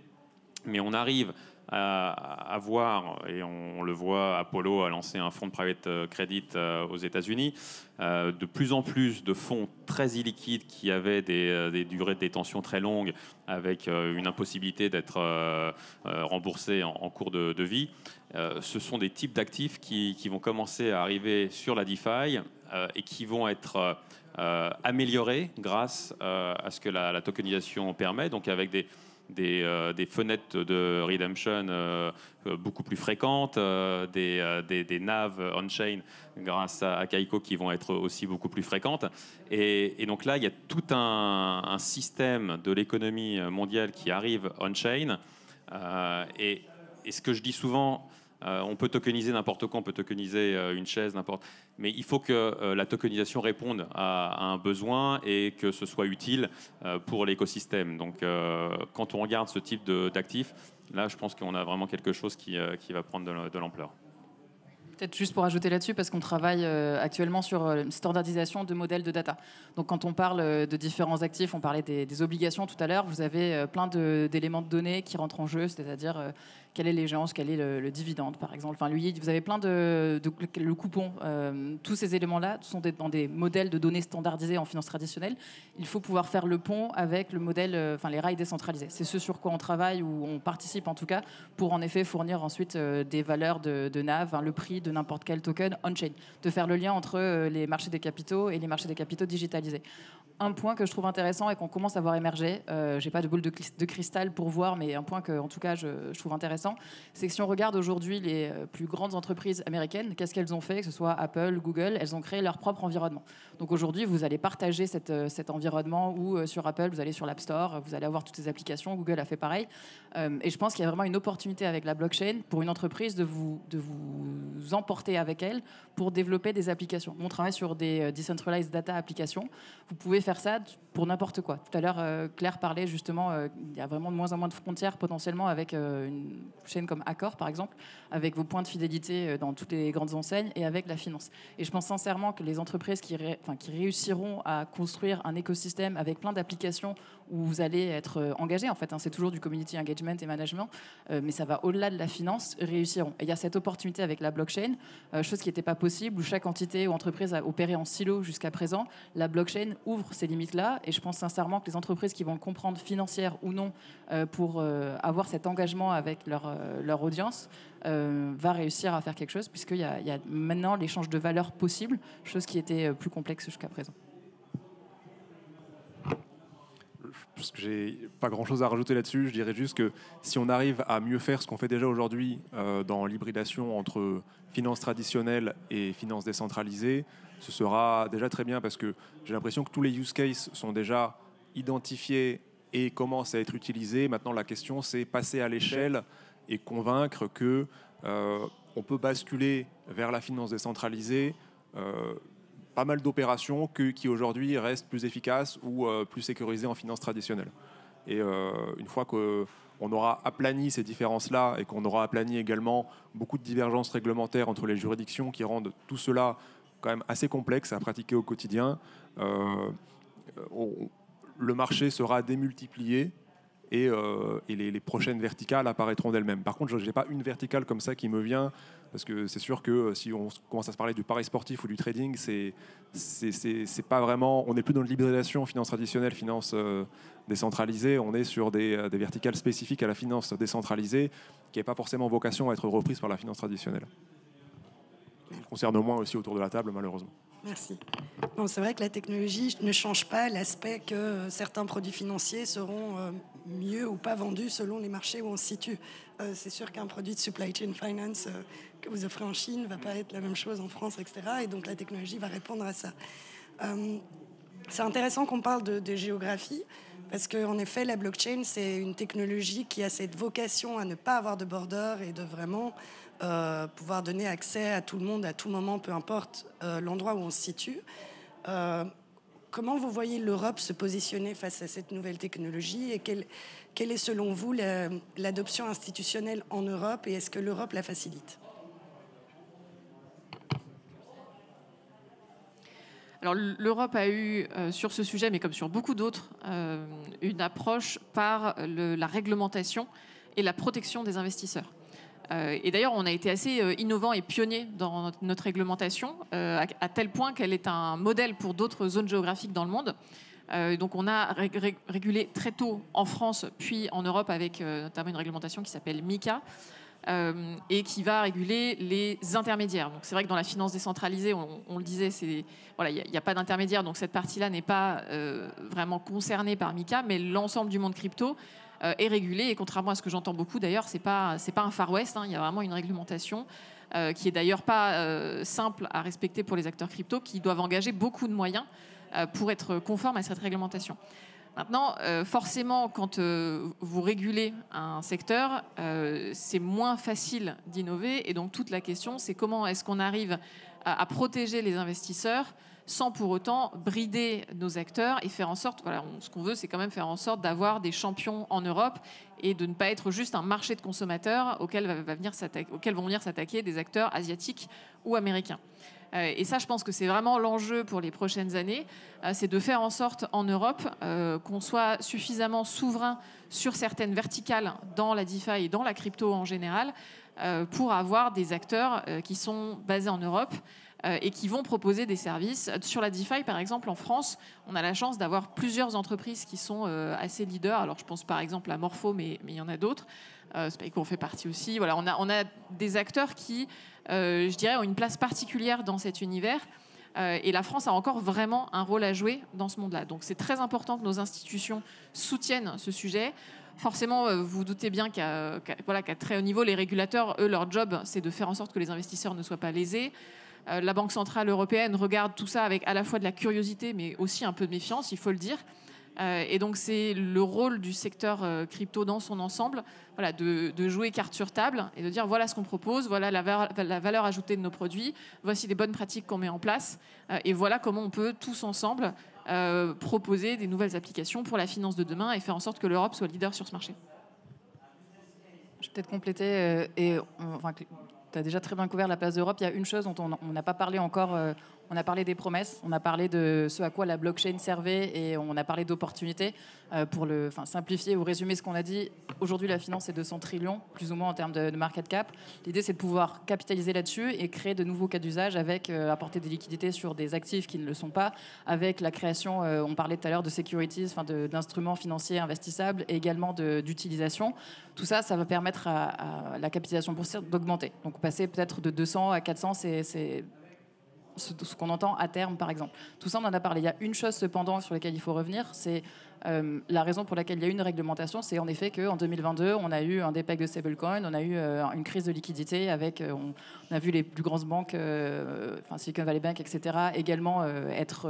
mais on arrive à voir, et on le voit, Apollo a lancé un fonds de private credit aux États-Unis, de plus en plus de fonds très illiquides qui avaient des durées de détention très longues, avec une impossibilité d'être remboursés en cours de vie. Ce sont des types d'actifs qui vont commencer à arriver sur la DeFi et qui vont être améliorés grâce à ce que la tokenisation permet, donc avec des fenêtres de redemption beaucoup plus fréquentes, des NAV on-chain grâce à Kaiko qui vont être aussi beaucoup plus fréquentes. Et donc là, il y a tout un système de l'économie mondiale qui arrive on-chain. Et ce que je dis souvent, on peut tokeniser n'importe quoi, on peut tokeniser une chaise, n'importe. Mais il faut que la tokenisation réponde à un besoin et que ce soit utile pour l'écosystème. Donc, quand on regarde ce type d'actifs, là, je pense qu'on a vraiment quelque chose qui va prendre de l'ampleur. Peut-être juste pour ajouter là-dessus, parce qu'on travaille actuellement sur une standardisation de modèles de data. Donc quand on parle de différents actifs, on parlait des obligations tout à l'heure, vous avez plein d'éléments de données qui rentrent en jeu, c'est-à-dire quelle est l'échéance, quel est le dividende, par exemple. Enfin, lui, vous avez plein le coupon. Tous ces éléments-là sont dans des modèles de données standardisés en finance traditionnelle. Il faut pouvoir faire le pont avec le modèle, les rails décentralisés. C'est ce sur quoi on travaille, ou on participe en tout cas, pour en effet fournir ensuite des valeurs de NAV, le prix de n'importe quel token on-chain, de faire le lien entre les marchés des capitaux et les marchés des capitaux digitalisés. Un point que je trouve intéressant et qu'on commence à voir émerger, j'ai pas de boule de cristal pour voir, mais un point que, en tout cas, je trouve intéressant, c'est que si on regarde aujourd'hui les plus grandes entreprises américaines, qu'est-ce qu'elles ont fait, que ce soit Apple, Google, elles ont créé leur propre environnement. Donc aujourd'hui, vous allez partager cet environnement où sur Apple, vous allez sur l'App Store, vous allez avoir toutes ces applications, Google a fait pareil. Et je pense qu'il y a vraiment une opportunité avec la blockchain pour une entreprise de vous emporter avec elle pour développer des applications. On travaille sur des decentralized data applications. Vous pouvez faire ça pour n'importe quoi. Tout à l'heure, Claire parlait justement, il y a vraiment de moins en moins de frontières potentiellement avec une chaîne comme Accor, par exemple, avec vos points de fidélité dans toutes les grandes enseignes et avec la finance. Et je pense sincèrement que les entreprises qui réussiront à construire un écosystème avec plein d'applications où vous allez être engagé, en fait, c'est toujours du community engagement et management, mais ça va au-delà de la finance, réussiront. Et il y a cette opportunité avec la blockchain, chose qui n'était pas possible, où chaque entité ou entreprise a opéré en silo jusqu'à présent. La blockchain ouvre ces limites-là, et je pense sincèrement que les entreprises qui vont le comprendre, financière ou non, pour avoir cet engagement avec leur audience, va réussir à faire quelque chose, puisqu'il y a maintenant l'échange de valeurs possible, chose qui était plus complexe jusqu'à présent. Parce que j'ai pas grand-chose à rajouter là-dessus. Je dirais juste que si on arrive à mieux faire ce qu'on fait déjà aujourd'hui dans l'hybridation entre finance traditionnelle et finance décentralisée, ce sera déjà très bien, parce que j'ai l'impression que tous les use cases sont déjà identifiés et commencent à être utilisés. Maintenant, la question, c'est passer à l'échelle et convaincre que on peut basculer vers la finance décentralisée, pas mal d'opérations qui aujourd'hui restent plus efficaces ou plus sécurisées en finance traditionnelle. Et une fois qu'on aura aplani ces différences-là et qu'on aura aplani également beaucoup de divergences réglementaires entre les juridictions qui rendent tout cela quand même assez complexe à pratiquer au quotidien, le marché sera démultiplié et les prochaines verticales apparaîtront d'elles-mêmes. Par contre, je n'ai pas une verticale comme ça qui me vient, parce que c'est sûr que si on commence à se parler du pari sportif ou du trading, c'est pas vraiment, on n'est plus dans l'hybridation finance traditionnelle, finance décentralisée, on est sur des verticales spécifiques à la finance décentralisée qui n'ont pas forcément vocation à être reprises par la finance traditionnelle. Qui concerne moins aussi autour de la table, malheureusement. Merci. Bon, c'est vrai que la technologie ne change pas l'aspect que certains produits financiers seront mieux ou pas vendus selon les marchés où on se situe. C'est sûr qu'un produit de supply chain finance que vous offrez en Chine ne va pas être la même chose en France, etc. Et donc la technologie va répondre à ça. C'est intéressant qu'on parle de géographie, parce qu'en effet, la blockchain, c'est une technologie qui a cette vocation à ne pas avoir de border et de vraiment pouvoir donner accès à tout le monde à tout moment, peu importe l'endroit où on se situe. Comment vous voyez l'Europe se positionner face à cette nouvelle technologie et quelle est selon vous l'adoption institutionnelle en Europe et est-ce que l'Europe la facilite ? Alors, l'Europe a eu, sur ce sujet, mais comme sur beaucoup d'autres, une approche par la réglementation et la protection des investisseurs. Et d'ailleurs, on a été assez innovant et pionnier dans notre réglementation, à tel point qu'elle est un modèle pour d'autres zones géographiques dans le monde. Donc, on a régulé très tôt en France, puis en Europe, avec notamment une réglementation qui s'appelle MiCA, et qui va réguler les intermédiaires. Donc c'est vrai que dans la finance décentralisée, on le disait, voilà, il n'y a pas d'intermédiaire, donc cette partie-là n'est pas vraiment concernée par MiCA, mais l'ensemble du monde crypto est régulé, et contrairement à ce que j'entends beaucoup d'ailleurs, c'est pas un Far West, hein, il y a vraiment une réglementation qui est d'ailleurs pas simple à respecter pour les acteurs crypto, qui doivent engager beaucoup de moyens pour être conformes à cette réglementation. Maintenant, forcément, quand vous régulez un secteur, c'est moins facile d'innover. Et donc, toute la question, c'est comment est-ce qu'on arrive à protéger les investisseurs sans pour autant brider nos acteurs et faire en sorte, voilà, ce qu'on veut, c'est quand même faire en sorte d'avoir des champions en Europe et de ne pas être juste un marché de consommateurs auquel vont venir s'attaquer des acteurs asiatiques ou américains. Et ça, je pense que c'est vraiment l'enjeu pour les prochaines années, c'est de faire en sorte en Europe qu'on soit suffisamment souverain sur certaines verticales dans la DeFi et dans la crypto en général pour avoir des acteurs qui sont basés en Europe et qui vont proposer des services. Sur la DeFi, par exemple, en France, on a la chance d'avoir plusieurs entreprises qui sont assez leaders. Alors, je pense par exemple à Morpho, mais il y en a d'autres. Spyco en fait partie aussi. Voilà, on a des acteurs qui, je dirais, ont une place particulière dans cet univers. Et la France a encore vraiment un rôle à jouer dans ce monde-là. Donc, c'est très important que nos institutions soutiennent ce sujet. Forcément, vous vous doutez bien qu'à très haut niveau, les régulateurs, eux, leur job, c'est de faire en sorte que les investisseurs ne soient pas lésés. La Banque centrale européenne regarde tout ça avec à la fois de la curiosité, mais aussi un peu de méfiance, il faut le dire. Et donc, c'est le rôle du secteur crypto dans son ensemble, voilà, de jouer carte sur table et de dire voilà ce qu'on propose, voilà la valeur ajoutée de nos produits, voici les bonnes pratiques qu'on met en place, et voilà comment on peut tous ensemble proposer des nouvelles applications pour la finance de demain et faire en sorte que l'Europe soit leader sur ce marché. Je vais peut-être compléter, tu as déjà très bien couvert la place d'Europe. Il y a une chose dont on n'a pas parlé encore. On a parlé des promesses, on a parlé de ce à quoi la blockchain servait et on a parlé d'opportunités. Pour simplifier ou résumer ce qu'on a dit, aujourd'hui la finance c'est 200 trillions, plus ou moins en termes de market cap. L'idée c'est de pouvoir capitaliser là-dessus et créer de nouveaux cas d'usage avec apporter des liquidités sur des actifs qui ne le sont pas, avec la création, on parlait tout à l'heure de securities, d'instruments financiers investissables et également d'utilisation. Tout ça, ça va permettre à la capitalisation boursière d'augmenter. Donc passer peut-être de 200 à 400, c'est ce qu'on entend à terme, par exemple. Tout ça, on en a parlé. Il y a une chose, cependant, sur laquelle il faut revenir, c'est la raison pour laquelle il y a eu une réglementation, c'est en effet qu'en 2022, on a eu un dépeg de stablecoin, on a eu une crise de liquidité avec, on a vu les plus grandes banques, Silicon Valley Bank, etc., également être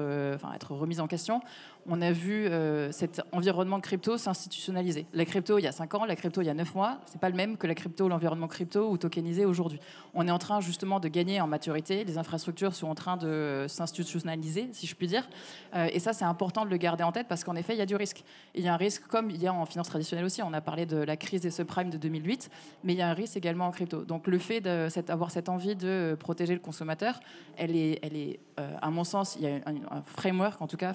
remises en question. on a vu cet environnement crypto s'institutionnaliser. La crypto, il y a 5 ans, la crypto, il y a 9 mois, c'est pas le même que la crypto, l'environnement crypto ou tokenisé aujourd'hui. On est en train justement de gagner en maturité, les infrastructures sont en train de s'institutionnaliser, si je puis dire, et ça c'est important de le garder en tête parce qu'en effet, il y a du risque. Et il y a un risque comme il y a en finance traditionnelle aussi, on a parlé de la crise des subprimes de 2008, mais il y a un risque également en crypto. Donc le fait d'avoir cette envie de protéger le consommateur, elle est à mon sens, il y a un framework en tout cas,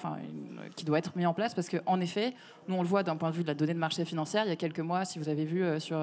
qui doit être mis en place parce qu'en effet, nous on le voit d'un point de vue de la donnée de marché financière, il y a quelques mois, si vous avez vu sur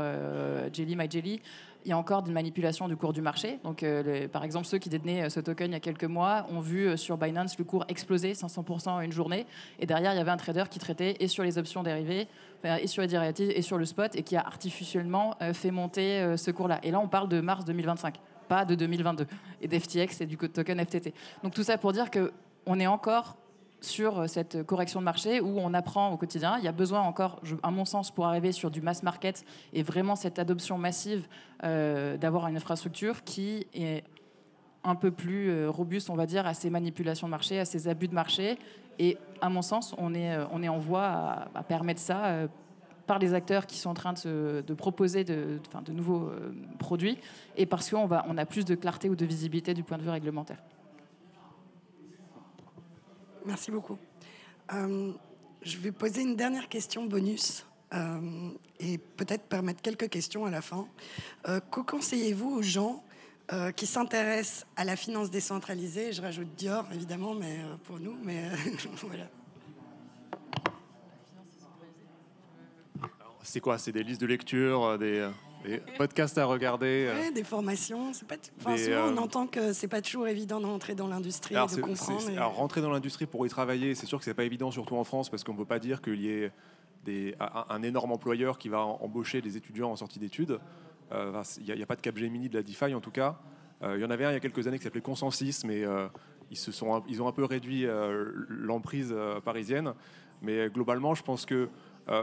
Jelly My Jelly, il y a encore des manipulations du cours du marché. Donc, par exemple, ceux qui détenaient ce token il y a quelques mois ont vu sur Binance le cours exploser 500% en une journée. Et derrière, il y avait un trader qui traitait et sur les options dérivées, et sur les dérivatives, et sur le spot, et qui a artificiellement fait monter ce cours-là. Et là, on parle de mars 2025, pas de 2022. Et d'FTX et du token FTT. Donc, tout ça pour dire qu'on est encore sur cette correction de marché où on apprend au quotidien. Il y a besoin encore, à mon sens, pour arriver sur du mass market et vraiment cette adoption massive d'avoir une infrastructure qui est un peu plus robuste, on va dire, à ces manipulations de marché, à ces abus de marché. Et à mon sens, on est en voie à permettre ça par les acteurs qui sont en train de proposer de nouveaux produits et parce qu'on a plus de clarté ou de visibilité du point de vue réglementaire. Merci beaucoup. Je vais poser une dernière question bonus et peut-être permettre quelques questions à la fin. Que conseillez-vous aux gens qui s'intéressent à la finance décentralisée? Je rajoute Dior, évidemment, mais pour nous, mais voilà. C'est quoi? C'est des listes de lecture, des podcasts à regarder. Ouais, des formations. Souvent, on entend que c'est pas toujours évident d'entrer dans l'industrie, de comprendre. Alors, rentrer dans l'industrie pour y travailler, c'est sûr que c'est pas évident, surtout en France, parce qu'on peut pas dire qu'il y ait un énorme employeur qui va embaucher des étudiants en sortie d'études. Il n'y a pas de Capgemini de la DeFi, en tout cas. Il y en avait un il y a quelques années qui s'appelait Consensus, mais ils ont un peu réduit l'emprise parisienne. Mais globalement, je pense que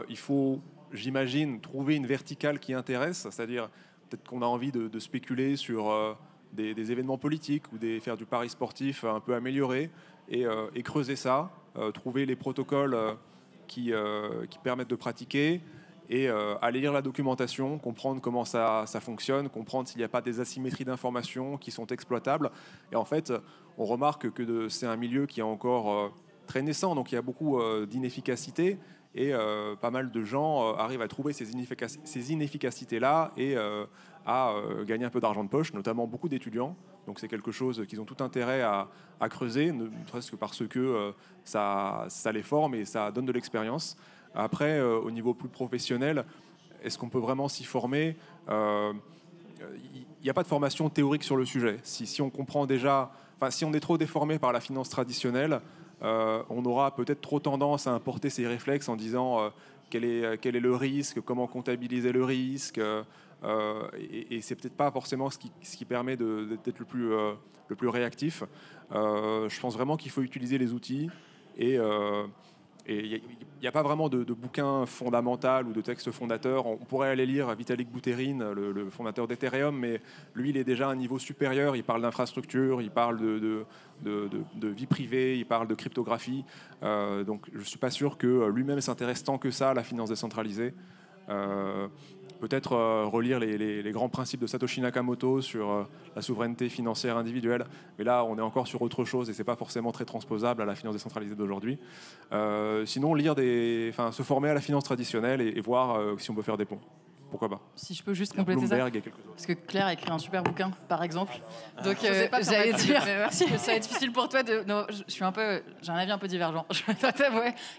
il faut, j'imagine, trouver une verticale qui intéresse, c'est-à-dire peut-être qu'on a envie de spéculer sur des événements politiques ou faire du pari sportif un peu amélioré et creuser ça, trouver les protocoles qui permettent de pratiquer et aller lire la documentation, comprendre comment ça fonctionne, comprendre s'il n'y a pas des asymétries d'informations qui sont exploitables. Et en fait, on remarque que c'est un milieu qui est encore très naissant, donc il y a beaucoup d'inefficacité. Et pas mal de gens arrivent à trouver ces inefficacités-là et à gagner un peu d'argent de poche, notamment beaucoup d'étudiants. Donc c'est quelque chose qu'ils ont tout intérêt à creuser, ne serait-ce que parce que ça les forme et ça donne de l'expérience. Après, au niveau plus professionnel, est-ce qu'on peut vraiment s'y former? Il n'y a pas de formation théorique sur le sujet. Si on comprend déjà, si on est trop déformé par la finance traditionnelle, on aura peut-être trop tendance à importer ces réflexes en disant quel est le risque, comment comptabiliser le risque, et c'est peut-être pas forcément ce qui permet d'être le plus réactif. Je pense vraiment qu'il faut utiliser les outils et il n'y a pas vraiment de bouquin fondamental ou de texte fondateur. On pourrait aller lire Vitalik Buterin, le fondateur d'Ethereum, mais lui, il est déjà à un niveau supérieur. Il parle d'infrastructure, il parle de vie privée, il parle de cryptographie. Donc, je ne suis pas sûr que lui-même s'intéresse tant que ça à la finance décentralisée. Peut-être relire les grands principes de Satoshi Nakamoto sur la souveraineté financière individuelle. Mais là, on est encore sur autre chose et ce n'est pas forcément très transposable à la finance décentralisée d'aujourd'hui. Sinon, se former à la finance traditionnelle et voir si on peut faire des ponts. Pourquoi pas? Si je peux juste compléter ça, parce que Claire a écrit un super bouquin, par exemple. Donc j'allais dire que ça va être difficile pour toi de. Non, j'ai un avis un peu divergent.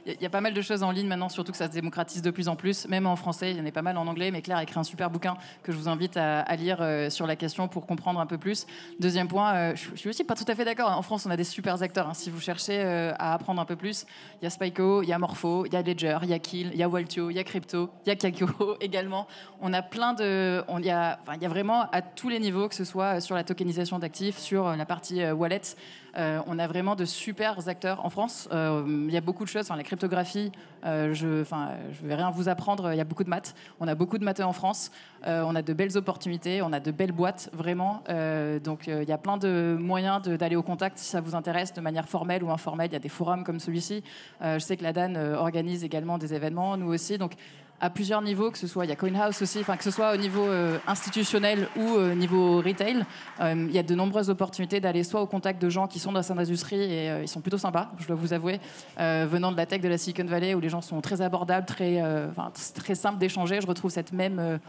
Il y a pas mal de choses en ligne maintenant, surtout que ça se démocratise de plus en plus, même en français. Il y en a pas mal en anglais, mais Claire a écrit un super bouquin que je vous invite à lire sur la question pour comprendre un peu plus. Deuxième point, je suis aussi pas tout à fait d'accord. En France, on a des super acteurs. Si vous cherchez à apprendre un peu plus, il y a Spyco, il y a Morpho, il y a Ledger, il y a Kill, il y a Waltio, il y a Crypto, il y a Kakao également. On a plein de... Il y a vraiment à tous les niveaux, que ce soit sur la tokenisation d'actifs, sur la partie wallet. On a vraiment de super acteurs en France. Il y a beaucoup de choses. La cryptographie, je vais rien vous apprendre. Il y a beaucoup de maths. On a beaucoup de matheux en France. On a de belles opportunités. On a de belles boîtes, vraiment. Donc, il y a plein de moyens d'aller au contact si ça vous intéresse, de manière formelle ou informelle. Il y a des forums comme celui-ci. Je sais que la DAN organise également des événements, nous aussi. Donc, à plusieurs niveaux, que ce soit, il y a CoinHouse aussi, que ce soit au niveau institutionnel ou au niveau retail, il y a de nombreuses opportunités d'aller soit au contact de gens qui sont dans cette industrie et ils sont plutôt sympas, je dois vous avouer, venant de la tech de la Silicon Valley où les gens sont très abordables, très simples d'échanger. Je retrouve cette même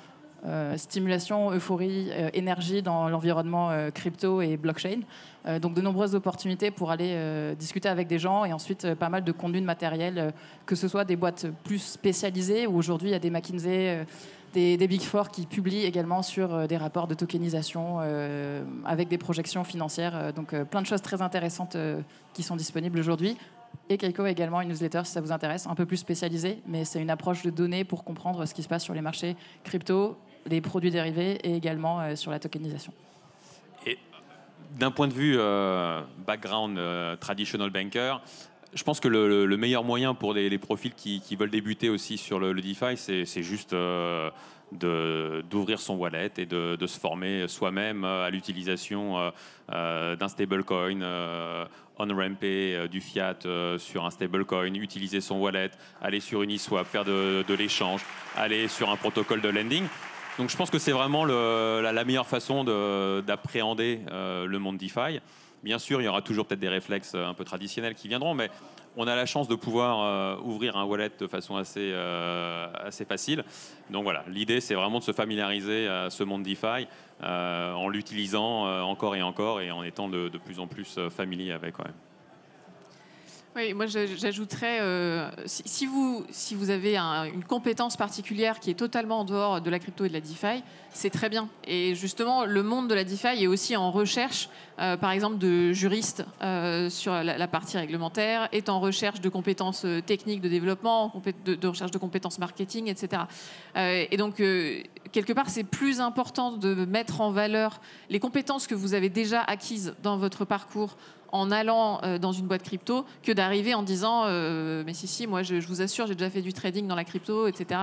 stimulation, euphorie, énergie dans l'environnement crypto et blockchain. Donc de nombreuses opportunités pour aller discuter avec des gens et ensuite pas mal de contenu de matériel, que ce soit des boîtes plus spécialisées où aujourd'hui il y a des McKinsey, des Big Four qui publient également sur des rapports de tokenisation avec des projections financières. Donc plein de choses très intéressantes qui sont disponibles aujourd'hui. Et Kaiko a également une newsletter si ça vous intéresse, un peu plus spécialisée, mais c'est une approche de données pour comprendre ce qui se passe sur les marchés crypto, les produits dérivés et également sur la tokenisation. Et d'un point de vue background traditional banker, je pense que le meilleur moyen pour les profils qui veulent débuter aussi sur le DeFi, c'est juste d'ouvrir son wallet et de se former soi-même à l'utilisation d'un stablecoin, on-ramper du fiat sur un stablecoin, utiliser son wallet, aller sur Uniswap, faire de l'échange, aller sur un protocole de lending. Donc je pense que c'est vraiment la meilleure façon d'appréhender le monde DeFi. Bien sûr, il y aura toujours peut-être des réflexes un peu traditionnels qui viendront, mais on a la chance de pouvoir ouvrir un wallet de façon assez facile. Donc voilà, l'idée c'est vraiment de se familiariser à ce monde DeFi en l'utilisant encore et encore et en étant de plus en plus familier avec. Ouais. Oui, moi j'ajouterais, si vous avez une compétence particulière qui est totalement en dehors de la crypto et de la DeFi, c'est très bien. Et justement, le monde de la DeFi est aussi en recherche, par exemple, de juristes sur la partie réglementaire, est en recherche de compétences techniques de développement, de recherche de compétences marketing, etc. Et donc, quelque part, c'est plus important de mettre en valeur les compétences que vous avez déjà acquises dans votre parcours en allant dans une boîte crypto que d'arriver en disant mais si, moi je vous assure, j'ai déjà fait du trading dans la crypto, etc.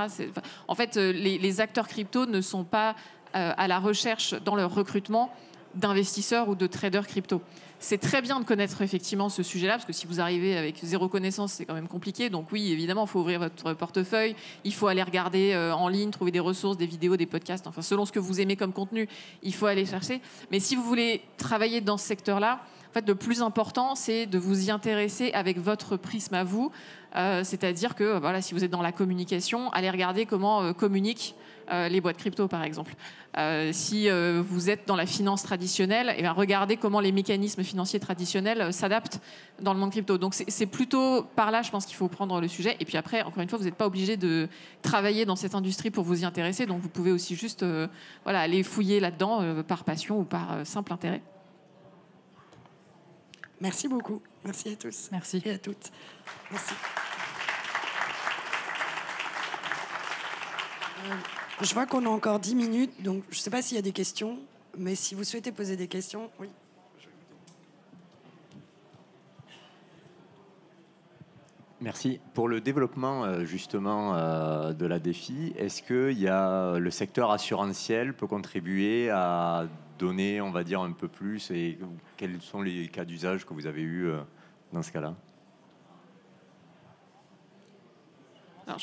En fait, les acteurs crypto ne sont pas à la recherche dans leur recrutement d'investisseurs ou de traders crypto. C'est très bien de connaître effectivement ce sujet-là, parce que si vous arrivez avec zéro connaissance, c'est quand même compliqué. Donc oui, évidemment, il faut ouvrir votre portefeuille, il faut aller regarder en ligne, trouver des ressources, des vidéos, des podcasts, enfin selon ce que vous aimez comme contenu, il faut aller chercher. Mais si vous voulez travailler dans ce secteur-là, en fait, le plus important, c'est de vous y intéresser avec votre prisme à vous. C'est-à-dire que voilà, si vous êtes dans la communication, allez regarder comment communiquent les boîtes crypto, par exemple. Si vous êtes dans la finance traditionnelle, eh bien, regardez comment les mécanismes financiers traditionnels s'adaptent dans le monde crypto. Donc c'est plutôt par là, je pense, qu'il faut prendre le sujet. Et puis après, encore une fois, vous n'êtes pas obligé de travailler dans cette industrie pour vous y intéresser. Donc vous pouvez aussi juste aller fouiller là-dedans par passion ou par simple intérêt. Merci beaucoup. Merci à tous. Merci. Et à toutes. Merci. Je vois qu'on a encore 10 minutes, donc je ne sais pas s'il y a des questions, mais si vous souhaitez poser des questions, oui. Merci. Pour le développement justement de la DeFi, est-ce que le secteur assurantiel peut contribuer à donner, on va dire, un peu plus, et quels sont les cas d'usage que vous avez eus dans ce cas-là? Alors,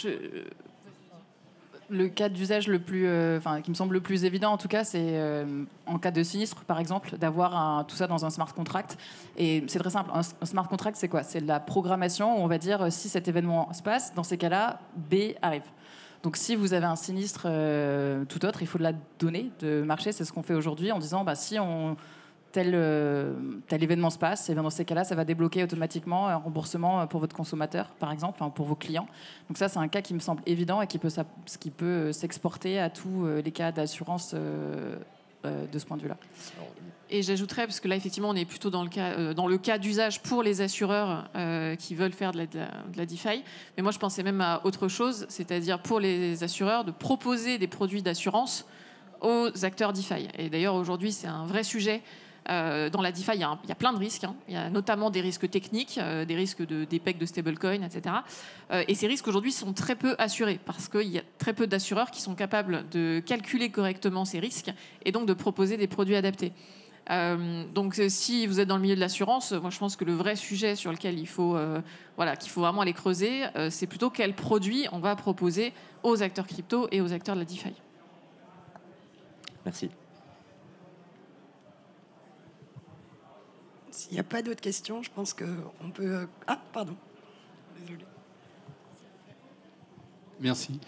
le cas d'usage qui me semble le plus évident, en tout cas, c'est en cas de sinistre, par exemple, d'avoir tout ça dans un smart contract. Et c'est très simple. Un smart contract, c'est quoi? C'est de la programmation où on va dire si cet événement se passe, dans ces cas-là, B arrive. Donc si vous avez un sinistre tout autre, il faut de la donnée de marché. C'est ce qu'on fait aujourd'hui en disant si tel événement se passe, et bien dans ces cas-là, ça va débloquer automatiquement un remboursement pour votre consommateur, par exemple, pour vos clients. Donc ça, c'est un cas qui me semble évident et qui peut s'exporter à tous les cas d'assurance de ce point de vue-là. Et j'ajouterais, parce que là, effectivement, on est plutôt dans le cas d'usage pour les assureurs qui veulent faire de la DeFi. Mais moi, je pensais même à autre chose, c'est-à-dire pour les assureurs de proposer des produits d'assurance aux acteurs DeFi. Et d'ailleurs, aujourd'hui, c'est un vrai sujet. Dans la DeFi, il y a plein de risques. Il y a notamment des risques techniques, des risques d'EPEC, de stablecoin, etc. Et ces risques, aujourd'hui, sont très peu assurés parce qu'il y a très peu d'assureurs qui sont capables de calculer correctement ces risques et donc de proposer des produits adaptés. Donc, si vous êtes dans le milieu de l'assurance, moi, je pense que le vrai sujet sur lequel qu'il faut vraiment aller creuser, c'est plutôt quels produits on va proposer aux acteurs crypto et aux acteurs de la DeFi. Merci. S'il n'y a pas d'autres questions, je pense qu'on peut... Ah, pardon. Désolé. Merci.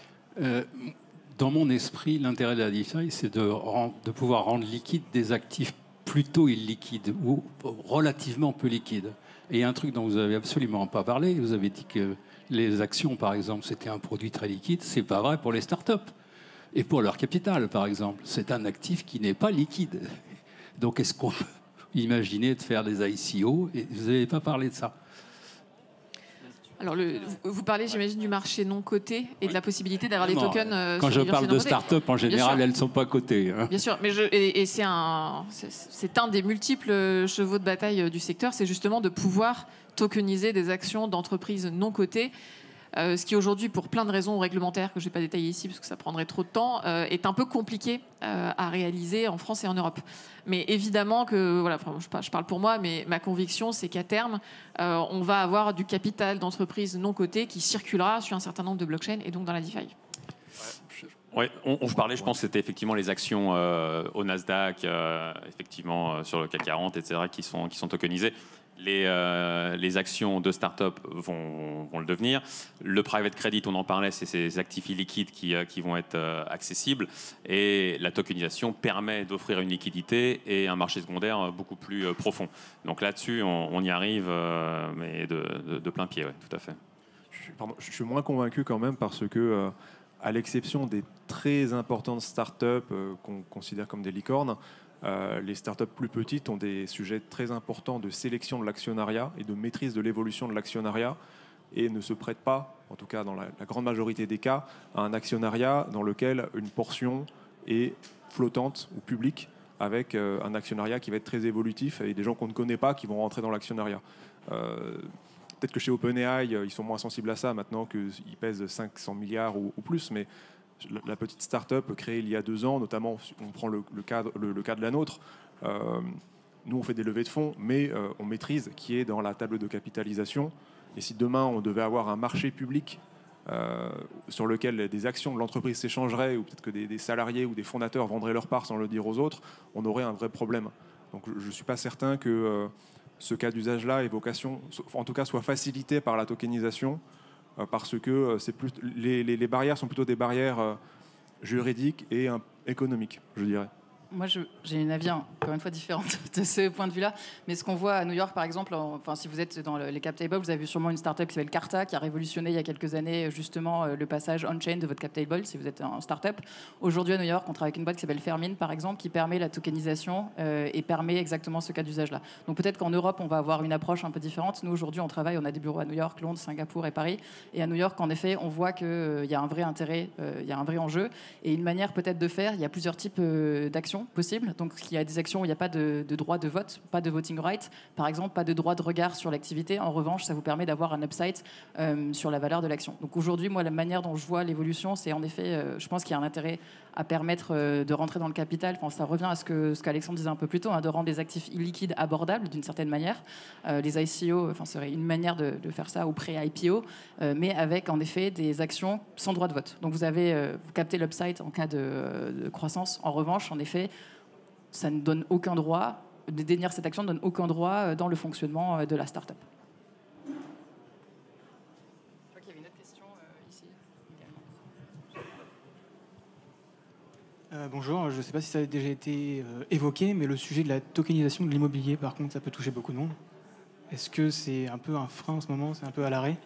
Dans mon esprit, l'intérêt de la DeFi, c'est de pouvoir rendre liquides des actifs plutôt illiquides ou relativement peu liquides. Et il y a un truc dont vous n'avez absolument pas parlé. Vous avez dit que les actions, par exemple, c'était un produit très liquide. Ce n'est pas vrai pour les startups. Et pour leur capital, par exemple. C'est un actif qui n'est pas liquide. Donc, est-ce qu'on peut imaginer de faire des ICO? Et vous n'avez pas parlé de ça. Alors, vous parlez, j'imagine, du marché non coté et de la possibilité d'avoir des tokens. Quand je parle de start-up, en général, elles ne sont pas cotées. Hein. Bien sûr, mais c'est un des multiples chevaux de bataille du secteur, c'est justement de pouvoir tokeniser des actions d'entreprises non cotées. Ce qui aujourd'hui, pour plein de raisons réglementaires que je ne vais pas détailler ici parce que ça prendrait trop de temps, est un peu compliqué à réaliser en France et en Europe. Mais évidemment que, voilà, je parle pour moi, mais ma conviction, c'est qu'à terme, on va avoir du capital d'entreprises non cotées qui circulera sur un certain nombre de blockchains et donc dans la DeFi. Ouais, on parlait, je pense, que c'était effectivement les actions au Nasdaq, effectivement sur le CAC 40, etc., qui sont tokenisées. Les actions de start-up vont le devenir. Le private credit, on en parlait, c'est ces actifs illiquides qui vont être accessibles. Et la tokenisation permet d'offrir une liquidité et un marché secondaire beaucoup plus profond. Donc là-dessus, on y arrive, mais de plein pied, ouais, tout à fait. Je suis moins convaincu quand même parce que, à l'exception des très importantes start-up qu'on considère comme des licornes, les startups plus petites ont des sujets très importants de sélection de l'actionnariat et de maîtrise de l'évolution de l'actionnariat et ne se prêtent pas, en tout cas dans la grande majorité des cas, à un actionnariat dans lequel une portion est flottante ou publique avec un actionnariat qui va être très évolutif et des gens qu'on ne connaît pas qui vont rentrer dans l'actionnariat. Peut-être que chez OpenAI, ils sont moins sensibles à ça maintenant qu'ils pèsent 500 milliards ou plus, mais la petite start-up créée il y a 2 ans, notamment, on prend le cas de la nôtre, nous on fait des levées de fonds, mais on maîtrise qui est dans la table de capitalisation. Et si demain on devait avoir un marché public sur lequel des actions de l'entreprise s'échangeraient, ou peut-être que des salariés ou des fondateurs vendraient leur part sans le dire aux autres, on aurait un vrai problème. Donc je ne suis pas certain que ce cas d'usage-là ait vocation, en tout cas soit facilité par la tokenisation, parce que les barrières sont plutôt des barrières juridiques et économiques, je dirais. Moi, j'ai une avis encore une fois différente de ce point de vue-là. Mais ce qu'on voit à New York, par exemple, si vous êtes dans les cap tables, vous avez vu sûrement une startup qui s'appelle Carta, qui a révolutionné il y a quelques années justement le passage on-chain de votre cap table si vous êtes en startup. Aujourd'hui, à New York, on travaille avec une boîte qui s'appelle Fermin, par exemple, qui permet la tokenisation et permet exactement ce cas d'usage-là. Donc peut-être qu'en Europe, on va avoir une approche un peu différente. Nous, aujourd'hui, on a des bureaux à New York, Londres, Singapour et Paris. Et à New York, en effet, on voit qu'il y a un vrai intérêt, il y a un vrai enjeu. Et une manière peut-être de faire, il y a plusieurs types d'actions possible. Donc il y a des actions où il n'y a pas de droit de vote, pas de voting right, par exemple, pas de droit de regard sur l'activité. En revanche, ça vous permet d'avoir un upside sur la valeur de l'action. Donc aujourd'hui, moi, la manière dont je vois l'évolution, c'est en effet, je pense qu'il y a un intérêt à permettre de rentrer dans le capital. Enfin, ça revient à ce qu'Alexandre disait un peu plus tôt, de rendre les actifs illiquides abordables d'une certaine manière. Les ICO, serait une manière de faire ça, ou pré-IPO, mais avec en effet des actions sans droit de vote. Donc vous captez l'upside en cas de croissance. En revanche, en effet, ça ne donne aucun droit, de détenir cette action ne donne aucun droit dans le fonctionnement de la start-up. Je crois qu'il y avait une autre question ici. Bonjour, je ne sais pas si ça a déjà été évoqué, mais le sujet de la tokenisation de l'immobilier, par contre, ça peut toucher beaucoup de monde. Est-ce que c'est un peu un frein en ce moment? C'est un peu à l'arrêt?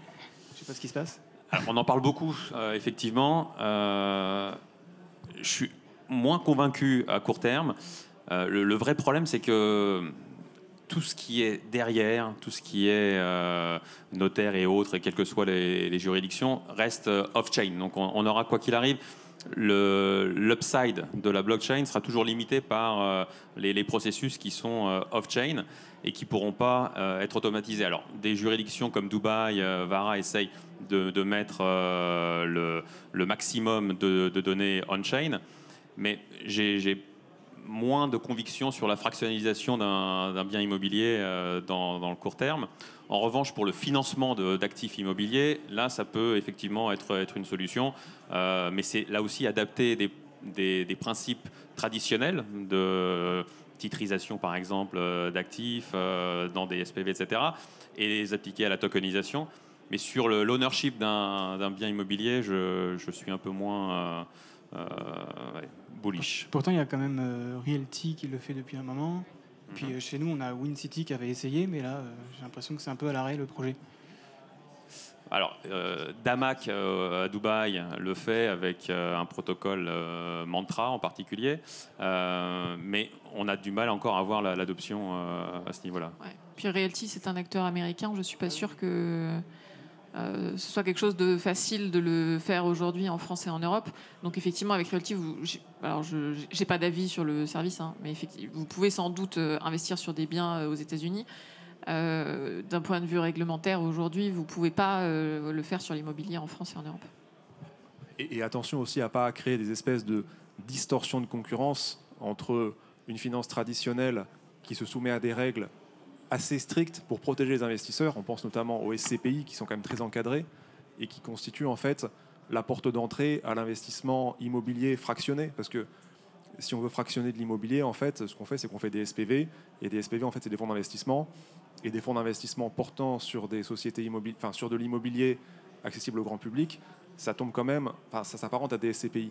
Je ne sais pas ce qui se passe. Alors, on en parle beaucoup, effectivement. moins convaincu à court terme. Le vrai problème, c'est que tout ce qui est derrière, tout ce qui est notaire et autres, et quelles que soient les juridictions, reste off-chain. Donc on aura, quoi qu'il arrive, l'upside de la blockchain sera toujours limité par les processus qui sont off-chain et qui ne pourront pas être automatisés. Alors, des juridictions comme Dubaï, Vara essayent de mettre le maximum de données on-chain, mais j'ai moins de conviction sur la fractionnalisation d'un bien immobilier dans le court terme. En revanche, pour le financement d'actifs immobiliers, là, ça peut effectivement être une solution, mais c'est là aussi adapter des principes traditionnels de titrisation, par exemple, d'actifs dans des SPV, etc., et les appliquer à la tokenisation. Mais sur l'ownership d'un bien immobilier, je suis un peu moins bullish. Pourtant, il y a quand même Realty qui le fait depuis un moment. Puis chez nous, on a WinCity qui avait essayé, mais là, j'ai l'impression que c'est un peu à l'arrêt le projet. Alors, Damac à Dubaï le fait avec un protocole Mantra en particulier, mais on a du mal encore à voir l'adoption à ce niveau-là. Ouais. Puis Realty, c'est un acteur américain. Je ne suis pas sûre que ce soit quelque chose de facile de le faire aujourd'hui en France et en Europe. Donc effectivement, avec Realty, je n'ai pas d'avis sur le service, hein, mais effectivement, vous pouvez sans doute investir sur des biens aux États-Unis. D'un point de vue réglementaire, aujourd'hui, vous ne pouvez pas le faire sur l'immobilier en France et en Europe. Et attention aussi à ne pas créer des espèces de distorsions de concurrence entre une finance traditionnelle qui se soumet à des règles assez strictes pour protéger les investisseurs. On pense notamment aux SCPI qui sont quand même très encadrés et qui constituent en fait la porte d'entrée à l'investissement immobilier fractionné. Parce que si on veut fractionner de l'immobilier, en fait, ce qu'on fait, c'est qu'on fait des SPV. Et des SPV, en fait, c'est des fonds d'investissement. Et des fonds d'investissement portant sur des sociétés immobilières, enfin sur de l'immobilier accessible au grand public, ça tombe quand même, enfin ça s'apparente à des SCPI.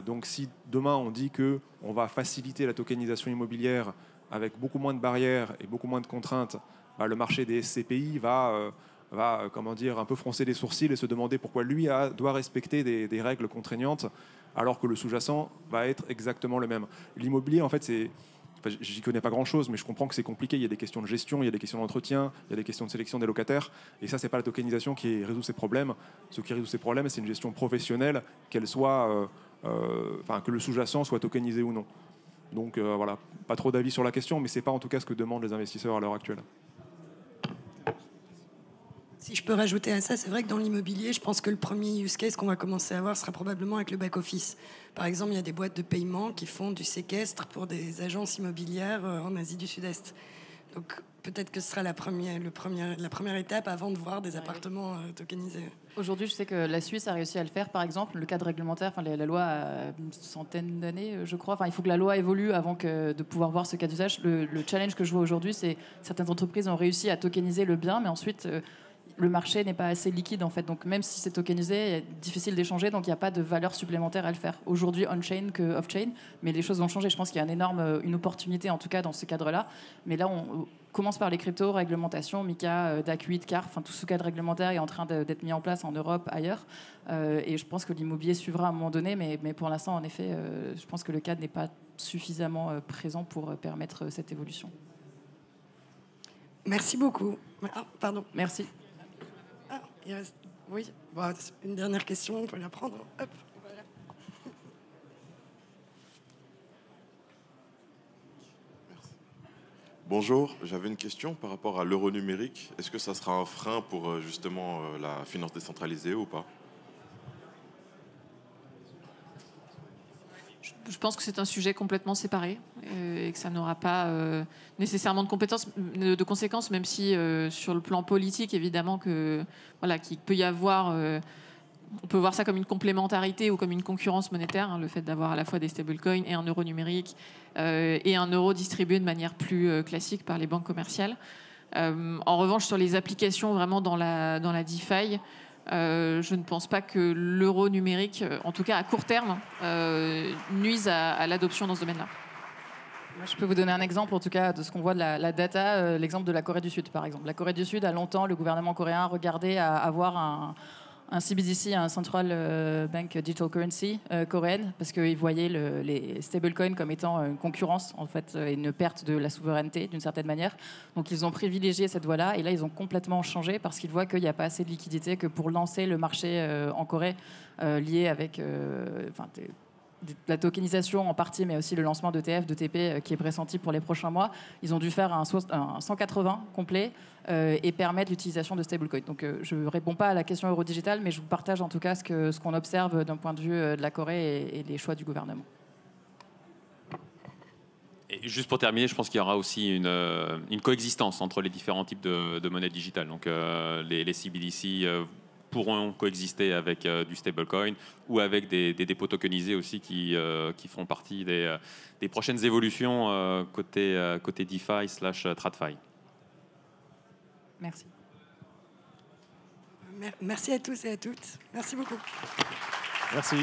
Donc si demain on dit que on va faciliter la tokenisation immobilière avec beaucoup moins de barrières et beaucoup moins de contraintes, le marché des SCPI va comment dire, un peu froncer les sourcils et se demander pourquoi lui doit respecter des règles contraignantes alors que le sous-jacent va être exactement le même. L'immobilier, en fait, c'est... Enfin, j'y connais pas grand-chose, mais je comprends que c'est compliqué. Il y a des questions de gestion, il y a des questions d'entretien, il y a des questions de sélection des locataires. Et ça, c'est pas la tokenisation qui résout ces problèmes. Ce qui résout ces problèmes, c'est une gestion professionnelle, qu'elle soit, que le sous-jacent soit tokenisé ou non. Donc voilà, pas trop d'avis sur la question, mais c'est pas en tout cas ce que demandent les investisseurs à l'heure actuelle. Si je peux rajouter à ça, c'est vrai que dans l'immobilier, je pense que le premier use case qu'on va commencer à avoir sera probablement avec le back-office. Par exemple, il y a des boîtes de paiement qui font du séquestre pour des agences immobilières en Asie du Sud-Est. Donc peut-être que ce sera la première étape avant de voir des appartements tokenisés. Aujourd'hui, je sais que la Suisse a réussi à le faire, par exemple. Le cadre réglementaire, la loi a une centaine d'années, je crois. Il faut que la loi évolue avant de pouvoir voir ce cas d'usage. Le challenge que je vois aujourd'hui, c'est que certaines entreprises ont réussi à tokeniser le bien, mais ensuite... le marché n'est pas assez liquide en fait, donc même si c'est tokenisé, c'est difficile d'échanger, donc il n'y a pas de valeur supplémentaire à le faire. Aujourd'hui on-chain que off-chain, mais les choses vont changer. Je pense qu'il y a une opportunité en tout cas dans ce cadre-là. Mais là on commence par les cryptos, réglementation, MiCA, DAC8, CARF, tout ce cadre réglementaire est en train d'être mis en place en Europe, ailleurs. Et je pense que l'immobilier suivra à un moment donné, mais pour l'instant en effet, je pense que le cadre n'est pas suffisamment présent pour permettre cette évolution. Merci beaucoup. Pardon. Merci. Il reste... Oui, bon, une dernière question, on peut la prendre. Hop. Voilà. Merci. Bonjour, j'avais une question par rapport à l'euro numérique. Est-ce que ça sera un frein pour justement la finance décentralisée ou pas ? Je pense que c'est un sujet complètement séparé et que ça n'aura pas nécessairement de conséquences, même si sur le plan politique, évidemment, qu'il peut y avoir... on peut voir ça comme une complémentarité ou comme une concurrence monétaire, le fait d'avoir à la fois des stablecoins et un euro numérique et un euro distribué de manière plus classique par les banques commerciales. En revanche, sur les applications vraiment dans la DeFi, je ne pense pas que l'euro numérique, en tout cas à court terme, nuise à l'adoption dans ce domaine-là. Moi, je peux vous donner un exemple, en tout cas, de ce qu'on voit de la data, l'exemple de la Corée du Sud, par exemple. La Corée du Sud, a longtemps, le gouvernement coréen regardait à avoir un CBDC, un Central Bank Digital Currency coréenne, parce qu'ils voyaient les stablecoins comme étant une concurrence, en fait, et une perte de la souveraineté d'une certaine manière. Donc ils ont privilégié cette voie-là, et là ils ont complètement changé parce qu'ils voient qu'il n'y a pas assez de liquidité, que pour lancer le marché en Corée, lié avec la tokenisation en partie, mais aussi le lancement d'ETF, d'ETP qui est pressenti pour les prochains mois, ils ont dû faire un 180 complet et permettre l'utilisation de stablecoins. Donc je ne réponds pas à la question Eurodigital, mais je vous partage en tout cas ce qu'on observe d'un point de vue de la Corée et les choix du gouvernement. Et juste pour terminer, je pense qu'il y aura aussi une coexistence entre les différents types de monnaies digitales. Donc les CBDC pourront coexister avec du stablecoin ou avec des dépôts tokenisés aussi qui feront partie des prochaines évolutions côté DeFi/TradFi. Merci. Merci à tous et à toutes. Merci beaucoup. Merci.